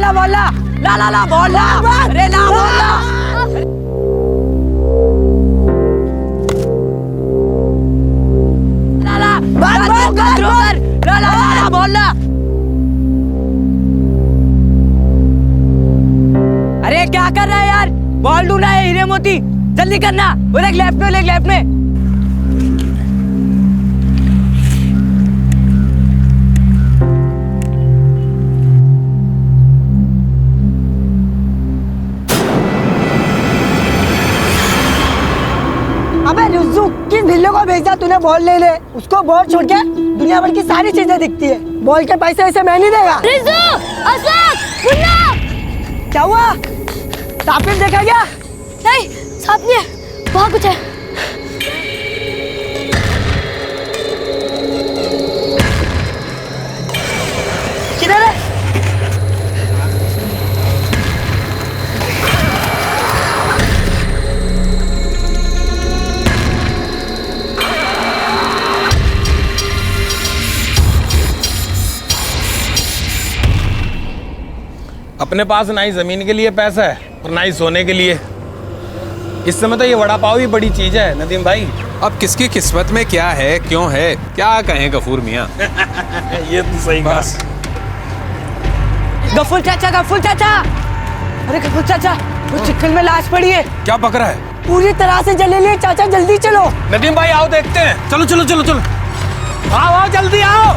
ला बोल ला ला ला ला बोल ला अरे ला बोल ला ला ला ला ला बोल ला। अरे क्या कर रहा है यार, बॉल ढूंढना है हीरे मोती, जल्दी करना। वो एक लेफ्ट में, एक लेफ्ट में। अबे रुज्जू, किस ढिल्ले को भेजा तूने बॉल ले ले? उसको बॉल छोड़ के दुनिया भर की सारी चीजें दिखती है। बॉल के पैसे वैसे मैं नहीं देगा। रिज्जू, असद, मुन्ना। क्या हुआ? सापिन देखा क्या? नहीं, सांप नहीं है, वहाँ कुछ है। किधर है? अपने पास ना ही जमीन के लिए पैसा है और ना ही सोने के लिए। इस समय तो ये वड़ा पाव भी बड़ी चीज है नदीम भाई। अब किसकी किस्मत में क्या है, क्यों है, क्या कहें गफूर मियाँ। ये तो सही बस। गफूर चाचा, गफूर चाचा। अरे गफूर चाचा, वो चिखल में लाश पड़ी है। क्या पकड़ा है? पूरी तरह से जले लिए चाचा, जल्दी चलो। नदीम भाई आओ देखते हैं। चलो चलो चलो चलो, आओ आओ जल्दी आओ।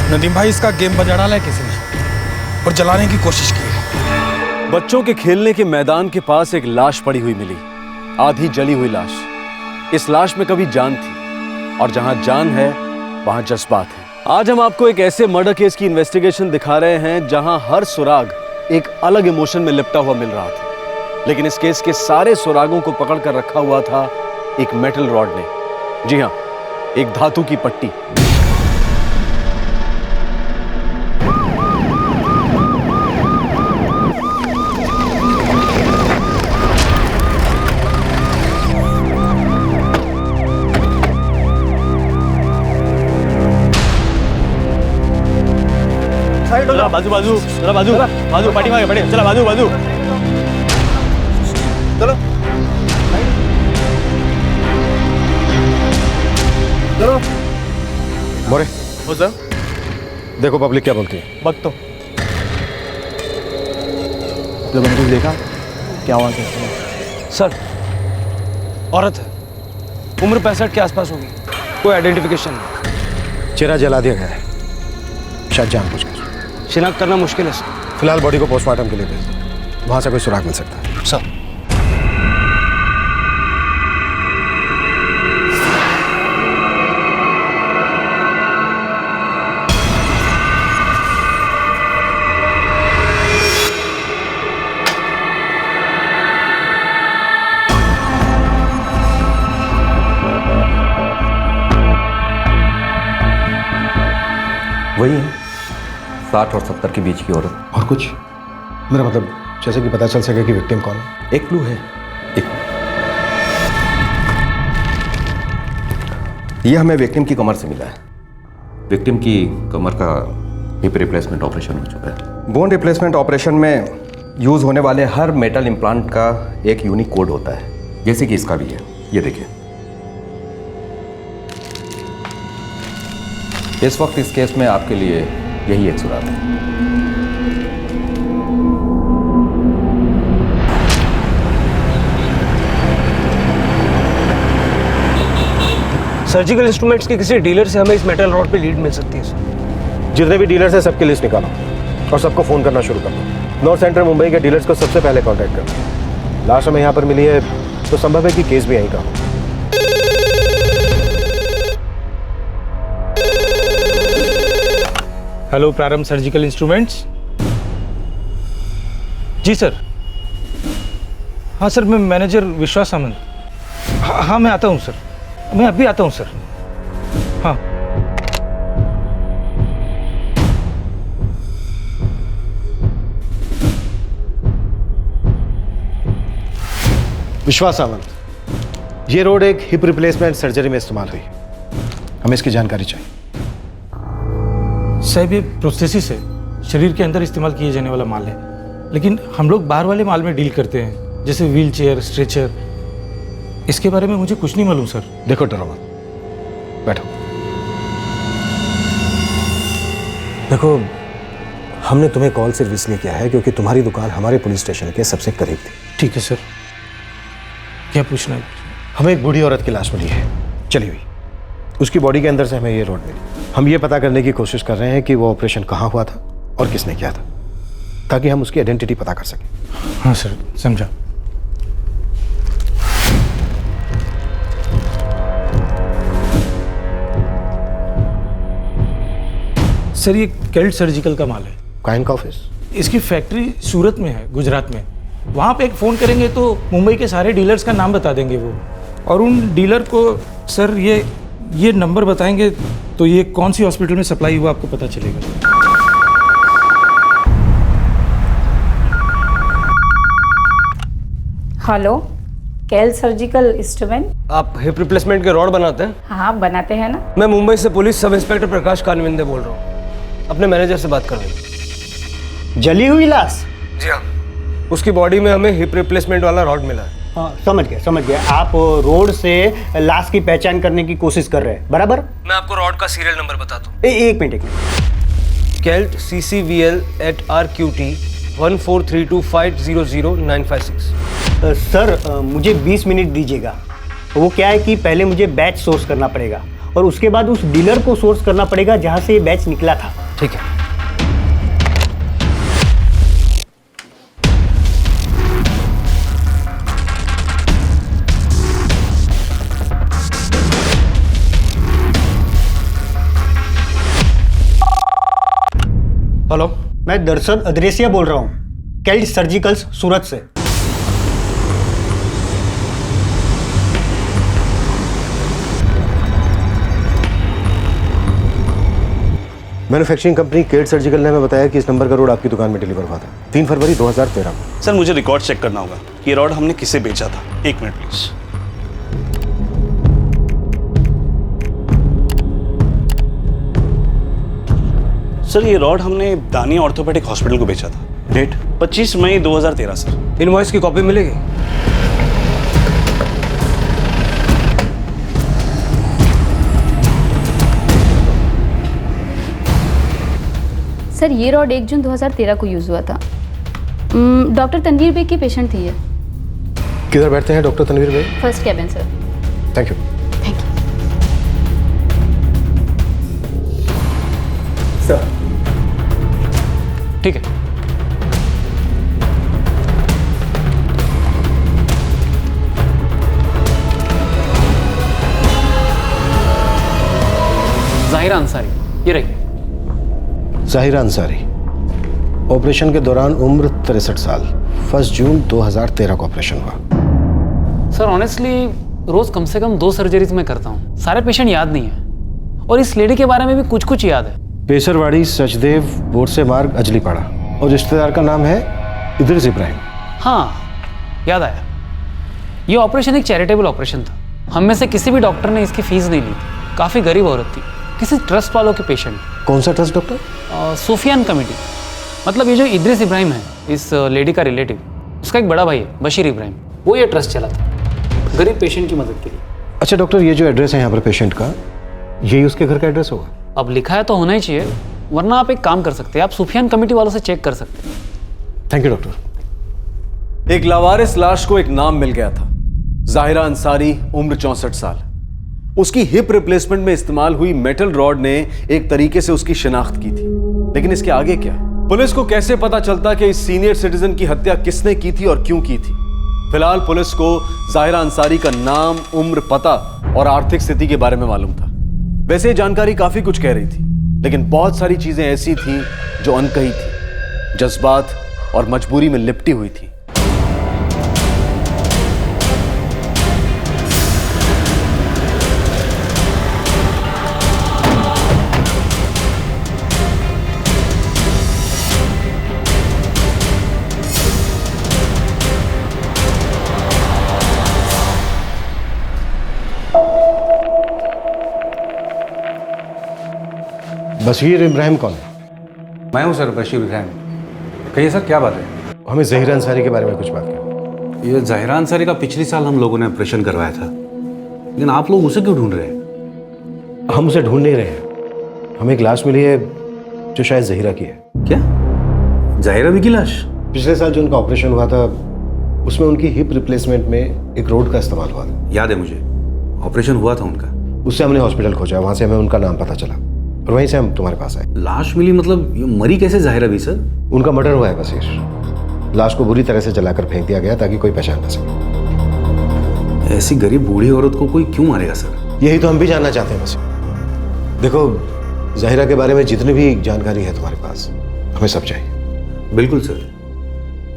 नदीम भाई इसका गेम बजा डाला है किसी ने और जलाने की कोशिश की है। बच्चों के खेलने के मैदान के पास एक लाश पड़ी हुई मिली, आधी जली हुई लाश। इस लाश में कभी जान थी और जहां जान है वहां जज्बात है। आज हम आपको एक ऐसे मर्डर केस की इन्वेस्टिगेशन दिखा रहे हैं जहां हर सुराग एक अलग इमोशन में लिपटा हुआ मिल रहा था, लेकिन इस केस के सारे सुरागों को पकड़ कर रखा हुआ था एक मेटल रॉड ने। जी हां, एक धातु की पट्टी। बाजू बाजू जरा बाजू बाजू पार्टी में पड़े, चला बाजू बाजू चलो चलो। मोरे हो सर, देखो पब्लिक क्या बोलती है। वक्त तो जब मैंने कुछ देखा क्या हुआ क्या? सर, औरत है, उम्र 65 के आसपास होगी, कोई आइडेंटिफिकेशन नहीं। चेहरा जला दिया गया है, शायद जानबूझकर। शिनाख्त करना मुश्किल है सर। फिलहाल बॉडी को पोस्टमार्टम के लिए भेज दो, वहां से कोई सुराग मिल सकता है। सर, वही है 60 और 70 के बीच की औरत। और कुछ? मेरा मतलब जैसे कि पता चल सके कि विक्टिम कौन है। एक क्लू है, यह हमें विक्टिम की कमर से मिला है। विक्टिम की कमर का हिप रिप्लेसमेंट ऑपरेशन हो चुका है। बोन रिप्लेसमेंट ऑपरेशन में यूज होने वाले हर मेटल इम्प्लांट का एक यूनिक कोड होता है, जैसे कि इसका भी है। ये देखिए, इस वक्त इस केस में आपके लिए यही एक सुराग है। सर्जिकल इंस्ट्रूमेंट्स के किसी डीलर से हमें इस मेटल रॉड पे लीड मिल सकती है सर। जितने भी डीलर्स हैं सबकी लिस्ट निकालो और सबको फोन करना शुरू कर दो। नॉर्थ सेंट्रल मुंबई के डीलर्स को सबसे पहले कांटेक्ट करो। लाश हमें यहाँ पर मिली है तो संभव है कि केस भी यहीं का हो। हेलो प्रारंभ सर्जिकल इंस्ट्रूमेंट्स। जी सर। हाँ सर, मैं मैनेजर विश्वास सामंत। हाँ मैं आता हूँ सर, मैं अभी आता हूँ सर। हाँ विश्वास सावंत, ये रोड एक हिप रिप्लेसमेंट सर्जरी में इस्तेमाल हुई। हमें इसकी जानकारी चाहिए। साहब ये प्रोस्थेसिस है, शरीर के अंदर इस्तेमाल किए जाने वाला माल है, लेकिन हम लोग बाहर वाले माल में डील करते हैं, जैसे व्हील चेयर, स्ट्रेचर। इसके बारे में मुझे कुछ नहीं मालूम सर। देखो डरो मत, बैठो। देखो, हमने तुम्हें कॉल सिर्फ इसलिए किया है क्योंकि तुम्हारी दुकान हमारे पुलिस स्टेशन के सबसे करीब थी। ठीक है सर, क्या पूछना है? हमें एक बूढ़ी औरत की लाश मिली है, चली हुई। उसकी बॉडी के अंदर से हमें ये रॉड मिली। हम ये पता करने की कोशिश कर रहे हैं कि वो ऑपरेशन कहाँ हुआ था और किसने किया था, ताकि हम उसकी आइडेंटिटी पता कर सकें। हाँ सर, समझा। सर ये केल्ट सर्जिकल का माल है। काइन का ऑफिस? इसकी फैक्ट्री सूरत में है, गुजरात में। वहाँ पे एक फ़ोन करेंगे तो मुंबई के सारे डीलर्स का नाम बता देंगे वो, और उन डीलर को सर ये नंबर बताएंगे तो ये कौन सी हॉस्पिटल में सप्लाई हुआ आपको पता चलेगा। हेलो, केल सर्जिकल इंस्ट्रूमेंट। आप हिप रिप्लेसमेंट के रॉड बनाते हैं? हाँ, बनाते हैं ना। मैं मुंबई से पुलिस सब इंस्पेक्टर प्रकाश कानविंदे बोल रहा हूँ, अपने मैनेजर से बात कर रही हूँ। जली हुई लाश? जी हाँ, उसकी बॉडी में हमें हिप रिप्लेसमेंट वाला रॉड मिला है। हाँ, समझ गया। आप रोड से लाश की पहचान करने की कोशिश कर रहे हैं, बराबर? मैं आपको रॉड का सीरियल नंबर बताता हूँ। एक मिनट। केल्ट CCVL@RQT 1432500956। सर, मुझे 20 मिनट दीजिएगा। वो क्या है कि पहले मुझे बैच सोर्स करना पड़ेगा और उसके बाद उस डीलर को सोर्स करना पड़ेगा जहाँ से ये बैच निकला था। ठीक है। हेलो, मैं दरअसल अदरेसिया बोल रहा हूँ, केल्ट सर्जिकल्स सूरत से। मैन्युफैक्चरिंग कंपनी केल्ट सर्जिकल ने हमें बताया कि इस नंबर का रोड आपकी दुकान में डिलीवर हुआ था 3 फरवरी 2013 में। सर मुझे रिकॉर्ड चेक करना होगा कि ये रॉड हमने किसे बेचा था। 1 मिनट प्लीज। सर ये रॉड हमने दानी ऑर्थोपेडिक हॉस्पिटल को बेचा था। डेट 25 मई 2013 सर। इनवॉइस की कॉपी मिलेगी? सर ये रॉड 1 जून 2013 को यूज़ हुआ था। डॉक्टर तनवीर बेग की पेशेंट थी ये। किधर बैठते हैं डॉक्टर तनवीर भाई? First cabin sir. Thank you. Thank you sir. ठीक है। जाहिरा अंसारी, ये रही। जाहिरा अंसारी, ऑपरेशन के दौरान उम्र 63 साल, 1 जून 2013 को ऑपरेशन हुआ। सर ऑनेस्टली रोज कम से कम 2 सर्जरीज में करता हूँ, सारे पेशेंट याद नहीं है और इस लेडी के बारे में भी कुछ कुछ याद है। पेसरवाड़ी सचदेव बोरसे मार्ग अजलीपाड़ा, और रिश्तेदार का नाम है इद्रिस इब्राहिम। हाँ याद आया, ये ऑपरेशन एक चैरिटेबल ऑपरेशन था। हम में से किसी भी डॉक्टर ने इसकी फीस नहीं ली थी। काफ़ी गरीब औरत थी, किसी ट्रस्ट वालों के पेशेंट। कौन सा ट्रस्ट डॉक्टर? सूफियान कमेटी। मतलब ये जो इद्रिस इब्राहिम है, इस लेडी का रिलेटिव, उसका एक बड़ा भाई है बशीर इब्राहिम, वो ये ट्रस्ट चलाता गरीब पेशेंट की मदद के लिए। अच्छा डॉक्टर, ये जो एड्रेस है यहाँ पर पेशेंट का, यही उसके घर का एड्रेस होगा? अब लिखा है तो होना ही चाहिए, वरना आप एक काम कर सकते हैं, आप सूफियान कमेटी वालों से चेक कर सकते हैं। Thank you doctor. एक लावारिस लाश को एक नाम मिल गया था, जाहिरा अंसारी, उम्र 64 साल। उसकी हिप रिप्लेसमेंट में इस्तेमाल हुई मेटल रॉड ने एक तरीके से उसकी शिनाख्त की थी, लेकिन इसके आगे क्या? पुलिस को कैसे पता चलता कि इस सीनियर सिटीजन की हत्या किसने की थी और क्यों की थी? फिलहाल पुलिस को जाहिरा अंसारी का नाम, उम्र, पता और आर्थिक स्थिति के बारे में मालूम था। वैसे जानकारी काफी कुछ कह रही थी, लेकिन बहुत सारी चीजें ऐसी थी जो अनकही थी, जज्बात और मजबूरी में लिपटी हुई थी। बशीर इब्राहिम कौन है? मैं हूँ सर, बशीर इब्राहिम। कहिए सर, क्या बात है? हमें ज़हीरा अंसारी के बारे में कुछ बात करें। ये ज़हीरा अंसारी का पिछले साल हम लोगों ने ऑपरेशन करवाया था, लेकिन आप लोग उसे क्यों ढूंढ रहे हैं? हम उसे ढूंढ नहीं रहे हैं। हमें एक लाश मिली है जो शायद ज़हीरा की है। क्या? ज़हीरा भी की लाश? पिछले साल जो उनका ऑपरेशन हुआ था उसमें उनकी हिप रिप्लेसमेंट में एक रोड का इस्तेमाल हुआ था। याद है मुझे, ऑपरेशन हुआ था उनका। उससे हमने हॉस्पिटल खोजा, वहाँ से हमें उनका नाम पता चला और वहीं से हम तुम्हारे पास आए। लाश मिली मतलब ये मरी कैसे ज़हीरा भी सर? उनका मर्डर हुआ है बशीर। लाश को बुरी तरह से जलाकर फेंक दिया गया ताकि कोई पहचान ना सके। ऐसी गरीब बूढ़ी औरत को कोई क्यों मारेगा सर? यही तो हम भी जानना चाहते हैं बशीर। देखो, ज़हीरा के बारे में जितनी भी जानकारी है तुम्हारे पास, हमें सब चाहिए। बिल्कुल सर।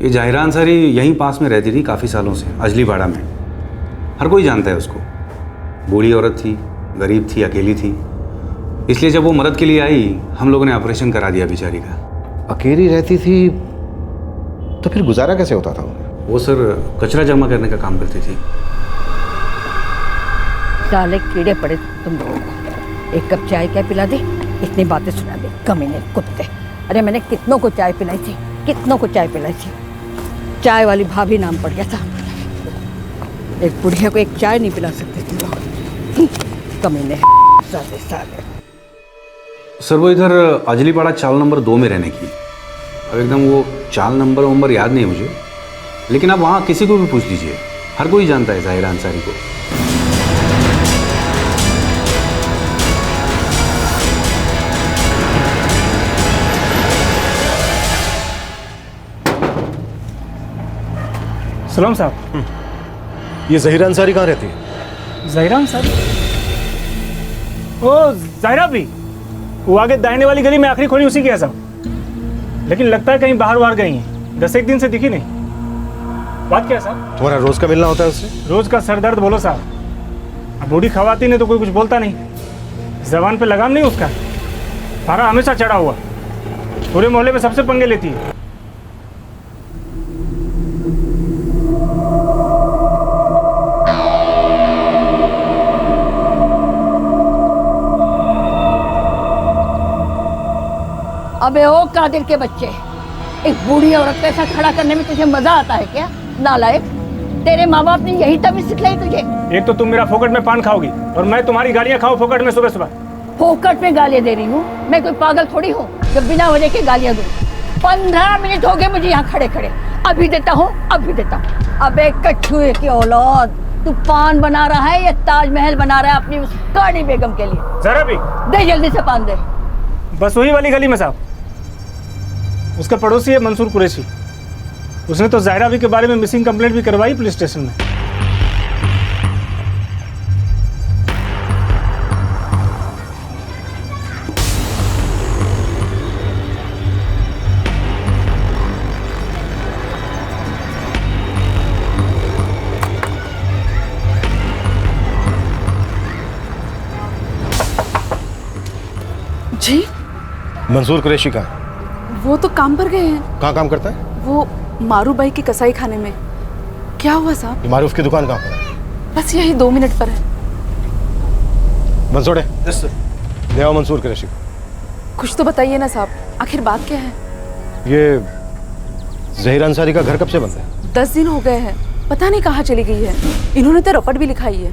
ये ज़हीरा अंसारी यहीं पास में रहती थी काफ़ी सालों से, अजलीबाड़ा में। हर कोई जानता है उसको। बूढ़ी औरत थी, गरीब थी, अकेली थी, इसलिए जब वो मदद के लिए आई हम लोगों ने ऑपरेशन करा दिया बेचारी का। अकेली रहती थी तो फिर गुजारा कैसे होता था उन्हें? वो सर कचरा जमा करने का काम करती थी। साले कीड़े पड़े तुम लोगों को। एक कप चाय क्या पिला दे, इतनी बातें सुना दे, कमीने कुत्ते। अरे मैंने कितनों को चाय पिलाई थी, कितनों को चाय पिलाई थी। चाय वाली भाभी नाम पड़ गया था। एक बुढ़िया को एक चाय नहीं पिला सकते तुम लोग, कमीने साले साले। सर वो इधर अजलीपाड़ा चाल नंबर 2 में रहने की। अब एकदम वो चाल नंबर याद नहीं मुझे, लेकिन आप वहाँ किसी को भी पूछ लीजिए, हर कोई जानता है ज़हीरा अंसारी को। सलाम साहब। ये ज़हीरा अंसारी कहाँ रहती है? ज़हीरा अंसारी? ओ ज़हीरा भी, वो आगे दाहिने वाली गली में आखिरी खोली उसी की है साहब, लेकिन लगता है कहीं बाहर गई हैं। 10 दिन से दिखी नहीं। बात क्या है साहब? तुम्हारा रोज का मिलना होता है उससे? रोज का सर दर्द बोलो साहब। अब बूढ़ी खवातीन है तो कोई कुछ बोलता नहीं, जबान पे लगाम नहीं उसका। पारा हमेशा चढ़ा हुआ, पूरे मोहल्ले में सबसे पंगे लेती है। अबे ओ कादिर के बच्चे, एक बूढ़ी औरत को ऐसा खड़ा करने में तुझे मजा आता है क्या? नालायक, तेरे माँ बाप ने यही तमीज सिखलाई तुझे? एक तो तुम मेरा फोकट में पान खाओगी और मैं तुम्हारी गालियाँ खाऊं फोकट में सुबह सुबह। फोकट में गालियाँ दे रही हूँ? मैं कोई पागल थोड़ी हूँ जब बिना वजह के गालियाँ दूँ। 15 मिनट हो गए मुझे यहाँ खड़े खड़े, अभी देता हूँ, अभी देता हूँ। अबे कछुए की औलाद, तू पान बना रहा है या ताजमहल बना रहा है अपनी उस काड़ी बेगम के लिए? जरा भी दे, जल्दी से पान दे। बस वही वाली गली में साहब। उसका पड़ोसी है मंसूर कुरैशी, उसने तो ज़हीरा भी के बारे में मिसिंग कंप्लेंट भी करवाई पुलिस स्टेशन में। जी? मंसूर कुरैशी कहाँ? वो तो काम पर गए हैं। कहाँ काम करता है? वो मारू भाई के कसाई खाने में। क्या हुआ साहब? मारूफ की दुकान कहाँ पर है? बस यही 2 मिनट पर है। मंसूर ले आओ मंसूर कुरैशी। कुछ तो बताइए ना साहब, आखिर बात क्या है? ये ज़हीरा अंसारी का घर कब से बंद है? 10 दिन हो गए हैं, पता नहीं कहाँ चली गई है। इन्होंने तो रपट भी लिखाई है।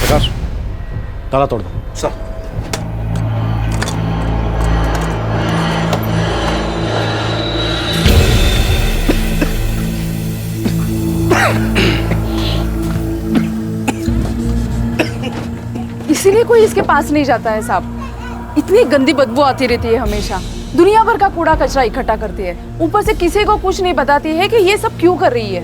प्रकाश, ताला तोड़ दो। सर। इसीलिए कोई इसके पास नहीं जाता है साहब। इतनी गंदी बदबू आती रहती है हमेशा। दुनिया भर का कूड़ा कचरा इकट्ठा करती है, ऊपर से किसी को कुछ नहीं बताती है कि ये सब क्यों कर रही है।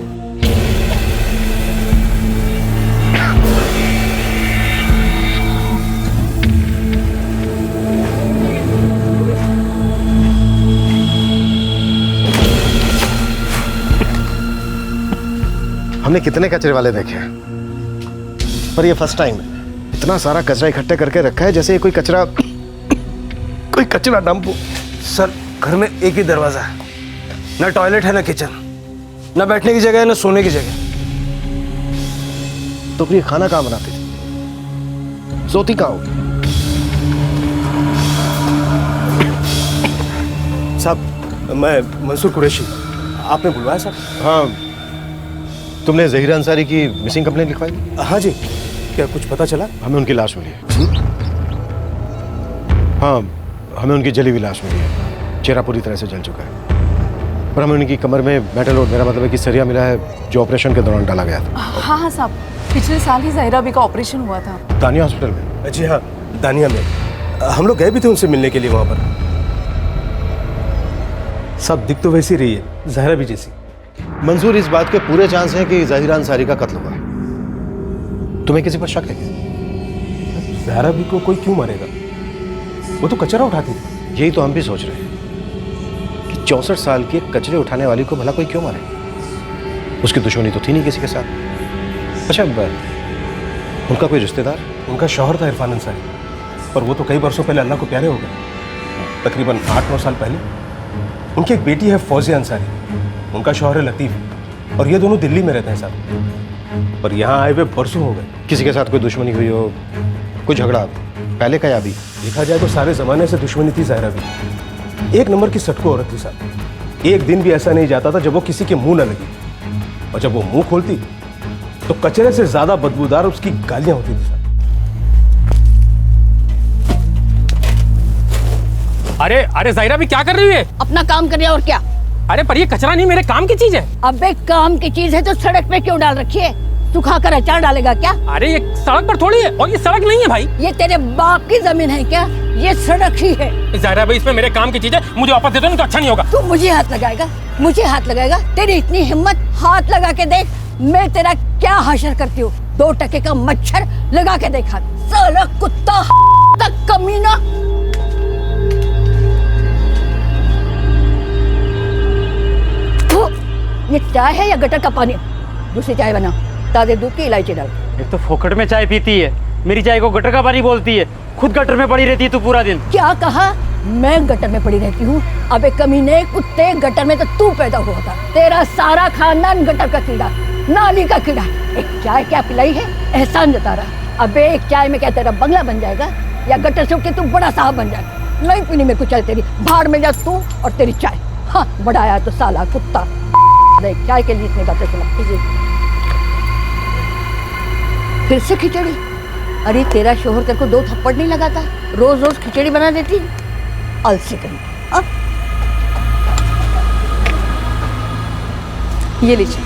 हमने कितने कचरे वाले देखे हैं, पर ये फर्स्ट टाइम है। इतना सारा कचरा इकट्ठे करके रखा है जैसे कोई कचरा डंप हो। सर, घर में एक ही दरवाजा है, ना टॉयलेट है, ना किचन, ना बैठने की जगह है, ना सोने की जगह। तो फिर ये खाना कहाँ बनाती थी? सोती कहाँ होगी? साहब मैं मंसूर कुरैशी, आपने बुलवाया साहब? हाँ, तुमने ज़हीरा अंसारी की मिसिंग कंप्लेंट लिखवाई? हाँ जी। क्या कुछ पता चला? हमें उनकी लाश मिली है। हाँ, हमें उनकी जली हुई लाश मिली है। चेहरा पूरी तरह से जल चुका है और हमें उनकी कमर में मेटल रोड, मेरा मतलब है कि सरिया मिला है जो ऑपरेशन के दौरान डाला गया था। हाँ हाँ साहब, पिछले साल ही ज़हीरा बी का ऑपरेशन हुआ था। दानिया हॉस्पिटल में? जी हाँ, दानिया में। हम लोग गए भी थे उनसे मिलने के लिए वहाँ पर। सब दिख तो वैसी रही है, ज़हीरा बी जैसी। मंजूर, इस बात के पूरे चांस हैं कि ज़हीरा अंसारी का कत्ल हुआ है। तुम्हें किसी पर शक है क्या? ज़हीरा बी को कोई क्यों मारेगा? वो तो कचरा उठाती थी। यही तो हम भी सोच रहे हैं कि 64 साल की कचरे उठाने वाली को भला कोई क्यों मारे? उसकी दुश्मनी तो थी नहीं किसी के साथ। अच्छा, उनका कोई रिश्तेदार? उनका शौहर था इरफान अंसारी, पर वो तो कई वर्षों पहले अल्लाह को प्यारे हो गए, तकरीबन 8-9 साल पहले। उनकी एक बेटी है फौजिया अंसारी, उनका शौहर है लतीफ़, और ये दोनों दिल्ली में रहते हैं साहब। पर यहाँ आए हुए बरसों हो गए। किसी के साथ कोई दुश्मनी हुई हो, कोई झगड़ा पहले का या अभी? देखा जाए तो सारे ज़माने से दुश्मनी थी ज़हीरा बी। एक नंबर की सटको औरत थी साहब। एक दिन भी ऐसा नहीं जाता था जब वो किसी के मुंह न लगी, और जब वो मुंह खोलती तो कचरे से ज्यादा बदबूदार उसकी गालियां होती थी साहब। अरे अरे ज़हीरा भी क्या कर रही है? अपना काम कर रहा और क्या? अरे पर ये कचरा नहीं मेरे काम की चीज है। अबे काम की चीज है तो सड़क पे क्यों डाल रखी है? सुखा कर अचार डालेगा क्या? अरे ये सड़क पर थोड़ी है, और ये सड़क नहीं है भाई। ये तेरे बाप की जमीन है क्या? ये सड़क ही है। ज़हीरा भाई, इसमें मेरे काम की चीज है, मुझे वापस दे दो, नहीं तो अच्छा नहीं होगा। तू मुझे हाथ लगाएगा? मुझे हाथ लगाएगा? तेरी इतनी हिम्मत, हाथ लगा के देख मैं तेरा क्या हशर करती हूँ। 2 टके का मच्छर लगा के देखा। साला कुत्ता तक कमीना। ये चाय है या गटर का पानी? दूसरी चाय बना, ताजे दूध की इलायची डाल। एक तो फोकट में चाय पीती है, मेरी चाय को गटर का पानी बोलती है, खुद गटर में पड़ी रहती है तू पूरा दिन। क्या कहा? मैं गटर में पड़ी रहती हूँ? अबे कमीने कुत्ते, गटर में तो तू पैदा हुआ था। तेरा सारा खानदान गटर का कीड़ा, नाली का कीड़ा। एक चाय क्या पिलाई है? एहसान जता रहा। अबे एक चाय में क्या तेरा बंगला बन जाएगा, या गटर से उठ के तू बड़ा साहब बन जाएगा? नहीं पीनी मेरे को चाय तेरी। भाड़ में जा तू और तेरी चाय। हाँ, बड़ा आया तो साला कुत्ता। देख चाय के लिए इतने बातें सुना। फिर से खिचड़ी? अरे तेरा शोहर तेरे को 2 थप्पड़ नहीं लगाता? रोज रोज खिचड़ी बना देती? अलसी कहीं। ये लीजिए।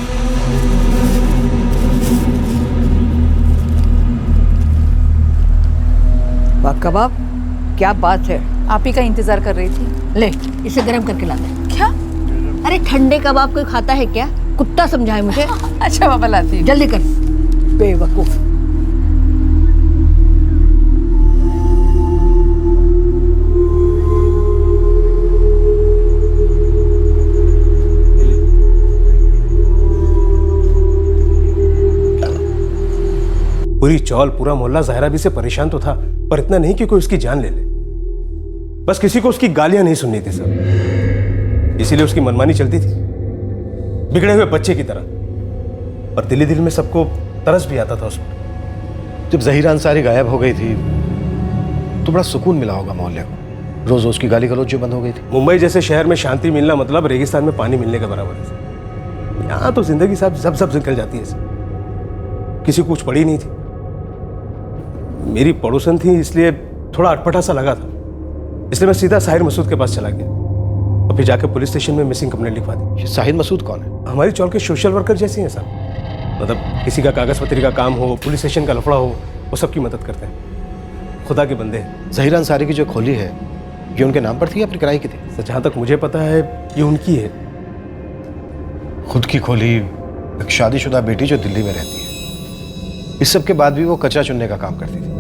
वाह कबाब, क्या बात है। आप ही का इंतजार कर रही थी। ले इसे गर्म करके ला दे। क्या? अरे ठंडे कबाब कोई खाता है क्या? कुत्ता समझाए मुझे। अच्छा बाबा लाती हूँ। जल्दी कर, बेवकूफ। पूरी चौल, पूरा मोहल्ला ज़हीरा बी से परेशान तो था, पर इतना नहीं कि कोई उसकी जान ले ले। बस किसी को उसकी गालियां नहीं सुननी थी सब, इसीलिए उसकी मनमानी चलती थी, बिगड़े हुए बच्चे की तरह। और दिल में सबको तरस भी आता था उस पर। जब ज़हीरा अंसारी गायब हो गई थी तो बड़ा सुकून मिला होगा मोहल्ले को। रोज उसकी गाली गलौज जो बंद हो गई थी। मुंबई जैसे शहर में शांति मिलना मतलब रेगिस्तान में पानी मिलने के बराबर है। यहाँ तो जिंदगी साहब जब निकल जाती है, किसी को कुछ पड़ी नहीं थी। मेरी पड़ोसन थी, इसलिए थोड़ा अटपटा सा लगा था, इसलिए मैं सीधा साहिर मसूद के पास चला गया और फिर जाकर पुलिस स्टेशन में मिसिंग कंप्लेंट लिखवा दी। ये साहिर मसूद कौन है? हमारी चौल के सोशल वर्कर जैसे हैं साहब। मतलब किसी का कागज पत्री का काम हो, पुलिस स्टेशन का लफड़ा हो, वो सबकी मदद करते हैं। खुदा के बंदे हैं। ज़हीरा अंसारी की जो खोली है ये उनके नाम पर थी या फिर किराए की थी? जहाँ तक मुझे पता है ये उनकी है। खुद की खोली, एक शादीशुदा बेटी जो दिल्ली में रहती है। इस सब के बाद भी वो कचरा चुनने का काम करती थी।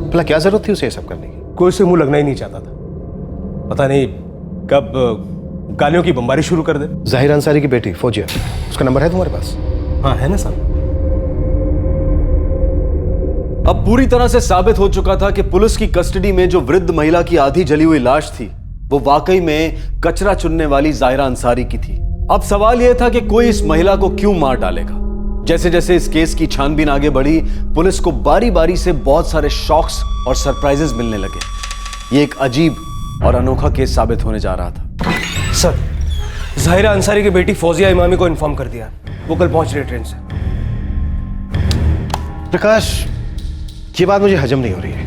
भला क्या जरूरत थी उसे ये सब करने की? कोई से मुंह लगना ही नहीं चाहता था। पता नहीं कब गालियों की बमबारी शुरू कर दे। ज़हीरा अंसारी की बेटी फौजिया, उसका नंबर है तुम्हारे पास? हाँ है ना साहब। अब पूरी तरह से साबित हो चुका था कि पुलिस की कस्टडी में जो वृद्ध महिला की आधी जली हुई लाश थी वो वाकई में कचरा चुनने वाली ज़हीरा अंसारी की थी। अब सवाल यह था कि कोई इस महिला को क्यों मार डालेगा। जैसे जैसे इस केस की छानबीन आगे बढ़ी, पुलिस को बारी बारी से बहुत सारे शॉक्स और सरप्राइजेस मिलने लगे। ये एक अजीब और अनोखा केस साबित होने जा रहा था। सर, जाहिरा अंसारी की बेटी फौजिया इमामी को इन्फॉर्म कर दिया, वो कल पहुंच रही है ट्रेन से। प्रकाश, ये बात मुझे हजम नहीं हो रही है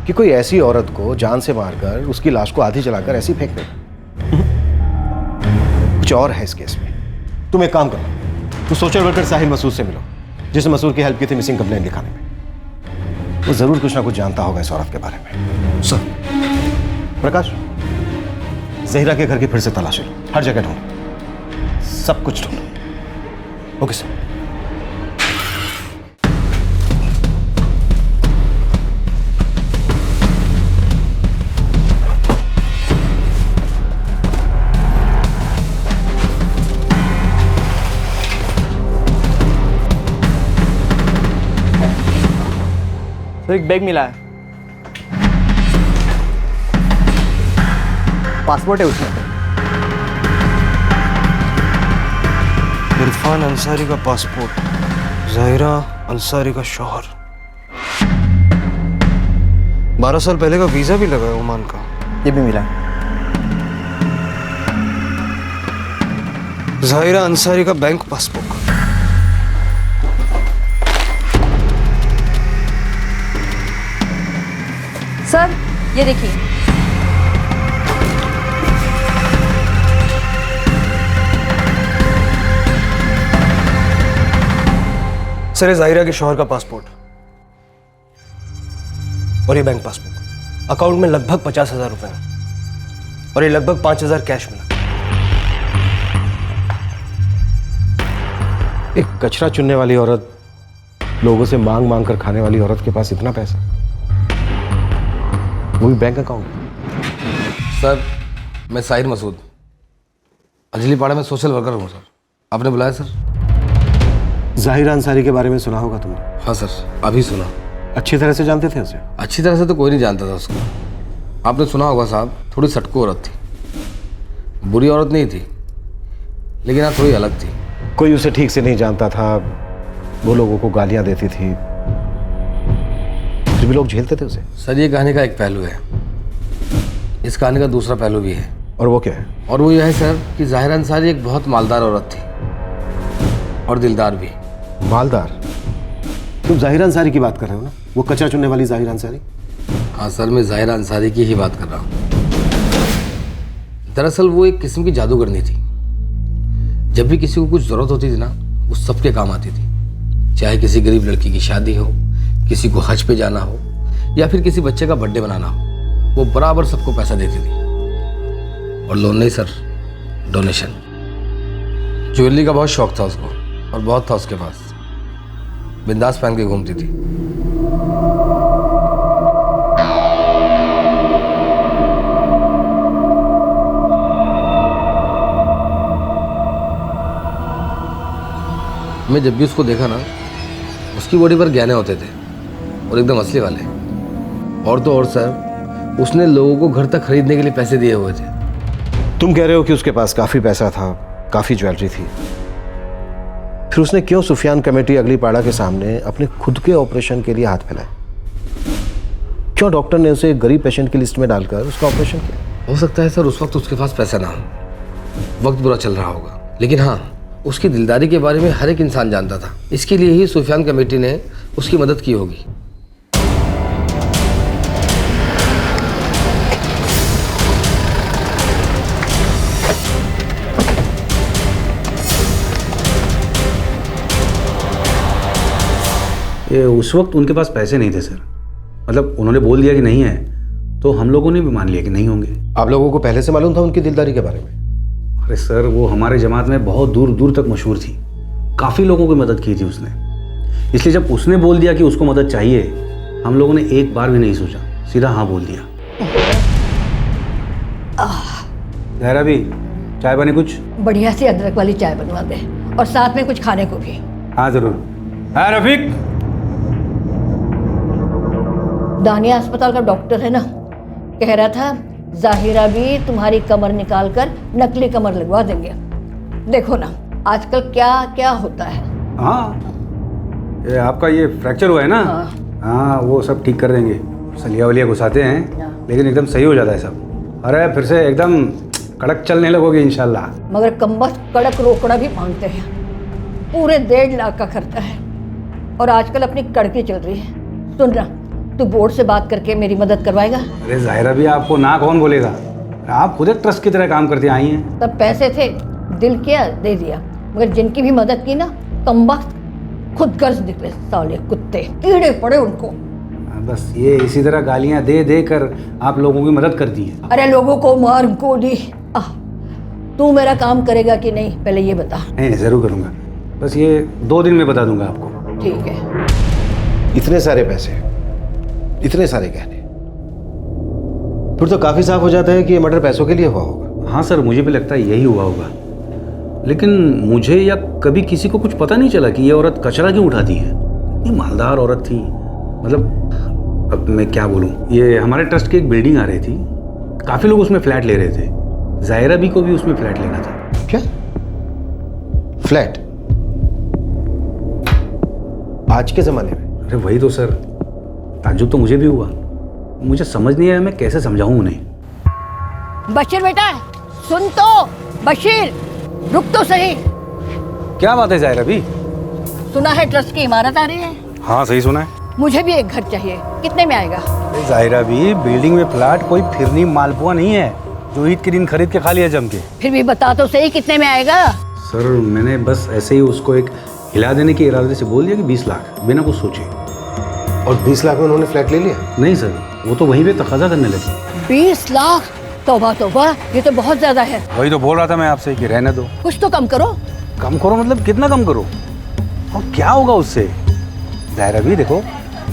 कि कोई ऐसी औरत को जान से मारकर उसकी लाश को आधी जलाकर ऐसी फेंक दे। कुछ और है इस केस में। तुम एक काम करो, तो सोशल वर्कर साहिल मसूद से मिलो, जिसने मसूद की हेल्प की थी मिसिंग कंप्लेंट लिखाने में। वो जरूर कुछ ना कुछ जानता होगा इस औरत के बारे में। सर। प्रकाश, जहीरा के घर की फिर से तलाशी लो, हर जगह ढूंढो, सब कुछ ढूंढो। Okay sir. तो एक बैग मिला है, पासपोर्ट है उसमें। इरफान अंसारी का पासपोर्ट, जाहिरा अंसारी का शौहर, 12 साल पहले का वीजा भी लगा है ओमान का। ये भी मिला। जाहिरा अंसारी का बैंक पासबुक। सर ये देखिए, सर, ये जाहिरा के शौहर का पासपोर्ट और ये बैंक पासबुक। अकाउंट में लगभग 50,000 रुपए हैं और ये लगभग 5,000 कैश मिला। एक कचरा चुनने वाली औरत, लोगों से मांग मांग कर खाने वाली औरत के पास इतना पैसा, वो भी बैंक अकाउंट। सर, मैं साहिर मसूद, अंजलिपाड़ा में सोशल वर्कर हूँ सर। आपने बुलाया सर? जाहिरा अंसारी के बारे में सुना होगा तुमने? हाँ सर, अभी सुना। अच्छी तरह से जानते थे उसे? अच्छी तरह से तो कोई नहीं जानता था उसको। आपने सुना होगा साहब, थोड़ी सटको औरत थी। बुरी औरत नहीं थी, लेकिन हाँ थोड़ी अलग थी। कोई उसे ठीक से नहीं जानता था, वो लोगों को गालियां देती थी, फिर भी लोग झेलते थे उसे। सर, ये कहानी का एक पहलू है, इस कहानी का दूसरा पहलू भी है। और वो क्या है? और वो यह है सर कि जाहिरा अंसारी एक बहुत मालदार औरत थी और दिलदार भी। मालदार? तुम जाहिरा अंसारी की बात कर रहे हो ना, वो कचरा चुनने वाली जाहिरा अंसारी? हाँ सर, मैं जाहिरा अंसारी की ही बात कर रहा हूँ। दरअसल वो एक किस्म की जादूगरनी थी। जब भी किसी को कुछ जरूरत होती थी ना, वो सबके काम आती थी। चाहे किसी गरीब लड़की की शादी हो, किसी को हज पे जाना हो, या फिर किसी बच्चे का बर्थडे बनाना हो, वो बराबर सबको पैसा देती थी। और लोन नहीं सर, डोनेशन। ज्वेलरी का बहुत शौक था उसको और बहुत था उसके पास। बिंदास पहन के घूमती थी। मैं जब भी उसको देखा ना, उसकी बॉडी पर गहने होते थे और एकदम असली वाले। और तो और सर, उसने लोगों को घर तक खरीदने के लिए पैसे दिए हुए थे। तुम कह रहे हो कि उसके पास काफी पैसा था, काफी ज्वेलरी थी, फिर उसने क्यों सुफियान कमेटी अगलीपाड़ा के सामने अपने खुद के ऑपरेशन के लिए हाथ फैलाए? क्यों डॉक्टर ने उसे गरीब पेशेंट की लिस्ट में डालकर उसका ऑपरेशन किया? हो सकता है सर उस वक्त उसके पास पैसा ना हो, वक्त बुरा चल रहा होगा, लेकिन हाँ, उसकी दिलदारी के बारे में हर एक इंसान जानता था। इसके लिए ही सुफियान कमेटी ने उसकी मदद की होगी। ये उस वक्त उनके पास पैसे नहीं थे सर। मतलब उन्होंने बोल दिया कि नहीं है, तो हम लोगों ने भी मान लिया कि नहीं होंगे। आप लोगों को पहले से मालूम था उनकी दिलदारी के बारे में? अरे सर, वो हमारे जमात में बहुत दूर दूर तक मशहूर थी, काफ़ी लोगों की मदद की थी उसने। इसलिए जब उसने बोल दिया कि उसको मदद चाहिए, हम लोगों ने एक बार भी नहीं सोचा, सीधा हाँ बोल दिया। जहरा भी चाय बने कुछ? बढ़िया सी अदरक वाली चाय बनवा दे और साथ में कुछ खाने को भी। हाँ जरूर। हाँ रफीक। दानिया अस्पताल का डॉक्टर है ना, कह रहा था जाहिरा भी तुम्हारी कमर निकाल कर नकली कमर लगवा देंगे। देखो ना आजकल क्या क्या होता है। हाँ, ये आपका ये फ्रैक्चर हुआ है ना? हाँ, वो सब ठीक कर देंगे। सलिया वलिया घुसाते हैं, लेकिन एकदम सही हो जाता है सब। अरे फिर से एकदम कड़क चलने लगोगे इंशाल्लाह। मगर कम्बख्त कड़क रोकड़ा भी मांगते हैं। पूरे 1.5 लाख का खर्चा है और आजकल अपनी कड़की चल रही है। सुन ना, तू बोर्ड से बात करके मेरी मदद करवाएगा? अरे जाहिरा भी आपको ना कौन बोलेगा, आप खुद एक ट्रस्ट की तरह काम करती आई हैं। तब पैसे थे, दिल किया दे दिया, मगर जिनकी भी मदद की ना कमबख्त खुद गर्ज निकले, साले कुत्ते कीड़े पड़े उनको। बस ये इसी तरह गालियां दे दे कर आप लोगों की मदद करती है। अरे लोगों को मार गोली। तू मेरा काम करेगा कि नहीं पहले ये बता। नहीं जरूर करूँगा, बस ये 2 दिन में बता दूंगा आपको। ठीक है। इतने सारे पैसे, इतने सारे गहने, फिर तो काफी साफ हो जाता है कि ये मर्डर पैसों के लिए हुआ होगा। हाँ सर, मुझे भी लगता है यही हुआ होगा, लेकिन मुझे या कभी किसी को कुछ पता नहीं चला कि ये औरत कचरा क्यों उठाती है। ये मालदार औरत थी, मतलब अब मैं क्या बोलूँ। ये हमारे ट्रस्ट की एक बिल्डिंग आ रही थी, काफ़ी लोग उसमें फ्लैट ले रहे थे। जाहिरा बी को भी उसमें फ्लैट लेना था। क्या फ्लैट आज के ज़माने में? अरे वही तो सर, ताज्जुब तो मुझे भी हुआ। मुझे समझ नहीं आया मैं कैसे समझाऊँ उन्हें। बशीर बेटा सुन तो, बशीर रुक तो सही। क्या बात है जाहिरा बी? सुना है ट्रस्ट की इमारत आ रही है? हाँ सही सुना है। मुझे भी एक घर चाहिए, कितने में आएगा? जाहिरा भी बिल्डिंग में फ्लैट कोई फिरनी मालपुआ नहीं है जो ईद के दिन खरीद के खा लिया जम के। फिर भी बता तो सही कितने में आएगा? सर मैंने बस ऐसे ही उसको एक हिला देने के इरादे से बोल दिया कि 20 लाख, बिना कुछ सोचे। और 20 लाख में उन्होंने फ्लैट ले लिया? नहीं सर, वो तो वहीं पे तकाजा करने लगे। 20 लाख? तौबा तौबा, ये तो बहुत ज्यादा है। वही तो बोल रहा था मैं आपसे कि रहने दो। कुछ तो कम करो। कम करो मतलब कितना कम करो? और क्या होगा उससे? जाहिरा भी देखो,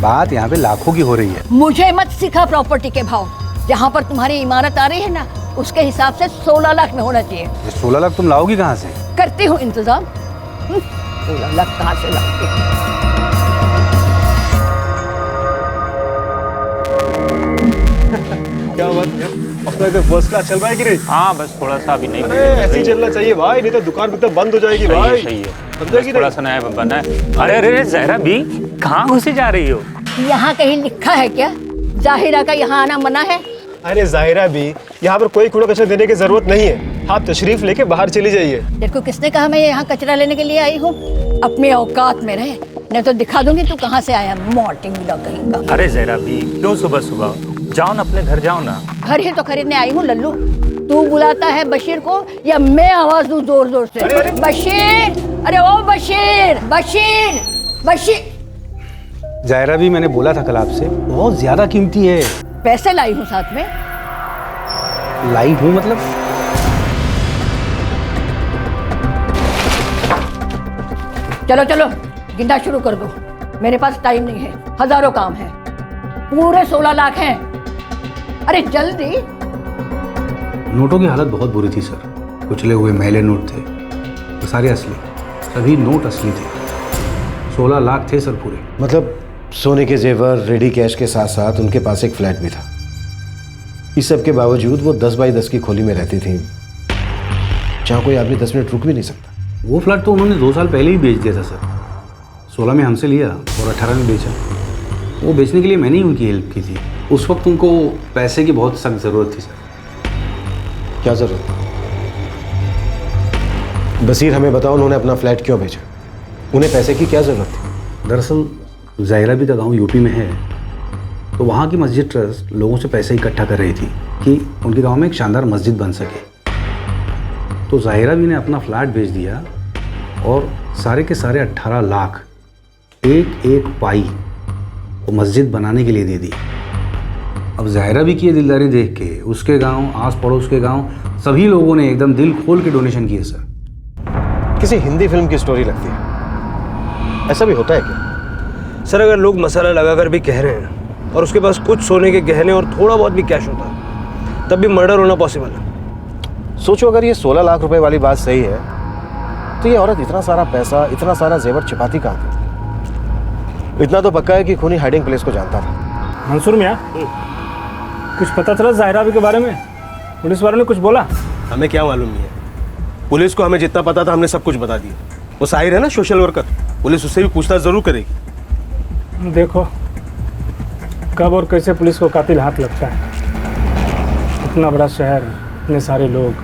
बात यहाँ पे लाखों की हो रही है। मुझे मत सिखा प्रॉपर्टी के भाव। जहाँ पर तुम्हारी इमारत आ रही है ना, उसके हिसाब से 16 लाख में होना चाहिए। 16 लाख तुम लाओगी कहाँ से? करती हूँ इंतजाम। 16 लाख कहाँ से लाओगी? क्या बात है, अपना इधर फर्स्ट क्लास चल रहा है कि नहीं? हाँ बस थोड़ा सा अभी नहीं। ऐसे ही चलना चाहिए भाई, नहीं तो दुकान भी तो बंद हो जाएगी भाई। सही है, थोड़ा सा नया बना है। अरे अरे ज़हरा भी कहाँ घुसे जा रही हो? यहाँ कहीं लिखा है क्या जाहिरा का यहाँ आना मना है? अरे जाहिरा भी, यहाँ पर कोई कूड़ा कचरा देने की जरूरत नहीं है, आप तशरीफ लेके बाहर चली जाइए। देखो किसने कहा मैं यहाँ कचरा लेने के लिए आई हूँ? अपने औकात में रहे, नहीं तो दिखा दूंगी तू कहाँ से आया, मॉर्टिंग कहीं का। अरे ज़हरा भी क्यों सुबह सुबह, जाओ ना अपने घर जाओ ना। घर ही तो खरीदने आई हूँ लल्लू। तू बुलाता है बशीर को या मैं आवाज दूं जोर जोर से? बशीर, अरे ओ बशीर, बशीर, बशीर। जाहिरा भी मैंने बोला था कल आपसे, बहुत ज्यादा कीमती है। पैसे लाई हूँ साथ में। लाई हूँ मतलब? चलो चलो गिनना शुरू कर दो, मेरे पास टाइम नहीं है, हजारों काम है, पूरे 16 लाख हैं। अरे जल्दी। नोटों की हालत बहुत बुरी थी सर, कुचले हुए मैले नोट थे, वो सारे असली, सभी नोट असली थे। 16 लाख थे सर पूरे। मतलब सोने के जेवर, रेडी कैश के साथ साथ उनके पास एक फ्लैट भी था। इस सब के बावजूद वो 10 बाई 10 की खोली में रहती थी, जहाँ कोई आदमी 10 मिनट रुक भी नहीं सकता। वो फ्लैट तो उन्होंने 2 साल पहले ही बेच दिया था सर। 16 में हमसे लिया और 18 में बेचा। वो बेचने के लिए मैंने ही उनकी हेल्प की थी। उस वक्त उनको पैसे की बहुत सख्त ज़रूरत थी सर। क्या ज़रूरत? बशीर हमें बताओ, उन्होंने अपना फ्लैट क्यों बेचा? उन्हें पैसे की क्या ज़रूरत थी? दरअसल जाहिरा भी का गाँव यूपी में है, तो वहाँ की मस्जिद ट्रस्ट लोगों से पैसे इकट्ठा कर रही थी कि उनके गांव में एक शानदार मस्जिद बन सके। तो जाहिरा भी ने अपना फ्लैट बेच दिया और सारे के सारे 18 लाख एक एक पाई वो मस्जिद बनाने के लिए दे दी। अब जाहिरा भी की दिलदारी देख के उसके गांव, आस पड़ोस के गांव, सभी लोगों ने एकदम दिल खोल के डोनेशन किए सर। किसी हिंदी फिल्म की स्टोरी लगती है। ऐसा भी होता है क्या? सर अगर लोग मसाला लगाकर भी कह रहे हैं और उसके पास कुछ सोने के गहने और थोड़ा बहुत भी कैश होता है, तब भी मर्डर होना पॉसिबल है। सोचो अगर ये 16 लाख रुपए वाली बात सही है, तो ये औरत इतना सारा पैसा, इतना सारा जेवर छिपाती कहाँ थी? इतना तो पक्का है कि खूनी हाइडिंग प्लेस को जानता था। मंसूर मियाँ, कुछ पता चला जाहिरा भी के बारे में? पुलिस वालों ने कुछ बोला? हमें क्या मालूम नहीं है, पुलिस को हमें जितना पता था हमने सब कुछ बता दिया। वो साहिर है ना सोशल वर्कर, पुलिस उससे भी पूछताछ जरूर करेगी। देखो कब और कैसे पुलिस को कातिल हाथ लगता है। इतना बड़ा शहर, इतने सारे लोग।